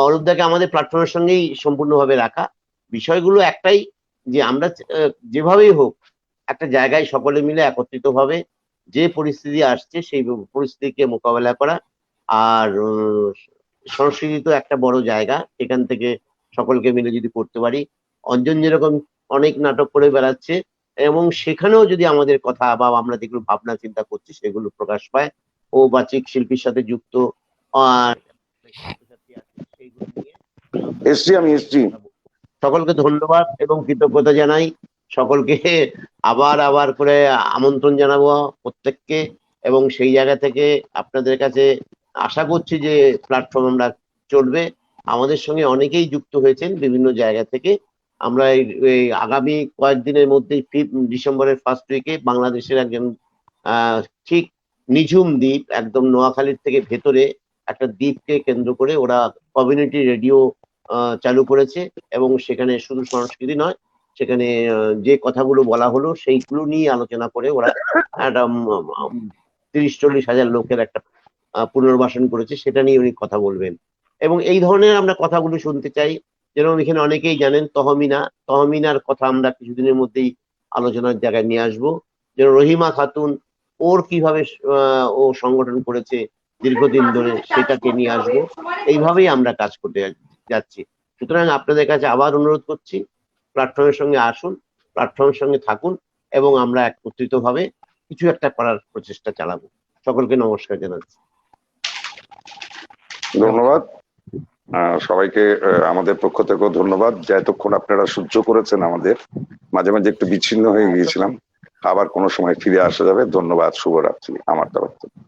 অরূপদাকে আমাদের প্ল্যাটফর্মের সঙ্গেই সম্পূর্ণভাবে রাখা। বিষয়গুলো একটাই, যে আমরা যেভাবেই হোক একটা জায়গায় সকলে মিলে একত্রিত ভাবে যে পরিস্থিতি আসছে সেই পরিস্থিতিকে মোকাবেলা করা। আর সংস্কৃতি তো একটা বড় জায়গা, এখান থেকে সকলকে মিলে যদি করতে পারি, অঞ্জন যেরকম অনেক নাটক করে বেড়াচ্ছে এবং সেখানেও যদি আমাদের কথা বা আমরা যেগুলো ভাবনা চিন্তা করছি সেগুলো প্রকাশ পায়, ও বাচিক শিল্পীর সাথে যুক্ত সকলকে ধন্যবাদ এবং কৃতজ্ঞতা জানাই। সকলকে আবার আবার করে আমন্ত্রণ জানাবো প্রত্যেককে, এবং সেই জায়গা থেকে আপনাদের কাছে আশা করছি যে প্ল্যাটফর্ম আমরা চলবে আমাদের সঙ্গে অনেকেই যুক্ত হয়েছেন বিভিন্ন জায়গা থেকে। আমরা এই আগামী কয়েকদিনের মধ্যেই 5 ডিসেম্বরের ফার্স্ট উইকে বাংলাদেশের একজন ঠিক নিঝুম দ্বীপ, একদম নোয়াখালীর থেকে ভেতরে একটা দ্বীপকে কেন্দ্র করে ওরা কমিউনিটি রেডিও চালু করেছে, এবং সেখানে শুধু সংস্কৃতি নয়, সেখানে যে কথাগুলো বলা হলো সেইগুলো নিয়ে আলোচনা করে ওরা একটা 30-40 হাজার লোকের একটা পুনর্বাসন করেছে, সেটা নিয়ে উনি কথা বলবেন। এবং এই ধরনের আমরা কথাগুলো শুনতে চাই। যেরকম এখানে অনেকেই জানেন তহমিনার কথা আমরা কিছুদিনের মধ্যেই আলোচনার জায়গায় নিয়ে আসবো। যেন রহিমা খাতুন, ওর কিভাবে ও সংগঠন করেছে দীর্ঘদিন ধরে, সেটাকে নিয়ে আসবো। এইভাবেই আমরা কাজ করতে যাচ্ছি। সুতরাং আপনাদের কাছে আবার অনুরোধ করছি, প্ল্যাটফর্মের সঙ্গে আসুন, প্ল্যাটফর্মের সঙ্গে থাকুন, এবং আমরা একত্রিতভাবে কিছু একটা করার প্রচেষ্টা চালাবো। সকলকে নমস্কার জানাচ্ছি। ধন্যবাদ সবাইকে। আমাদের পক্ষ থেকেও ধন্যবাদ যে এতক্ষণ আপনারা সহ্য করেছেন। আমাদের মাঝে মাঝে একটু বিচ্ছিন্ন হয়ে গিয়েছিলাম, আবার কোনো সময় ফিরে আসা যাবে। ধন্যবাদ, শুভরাত্রি আমার তরফ থেকে।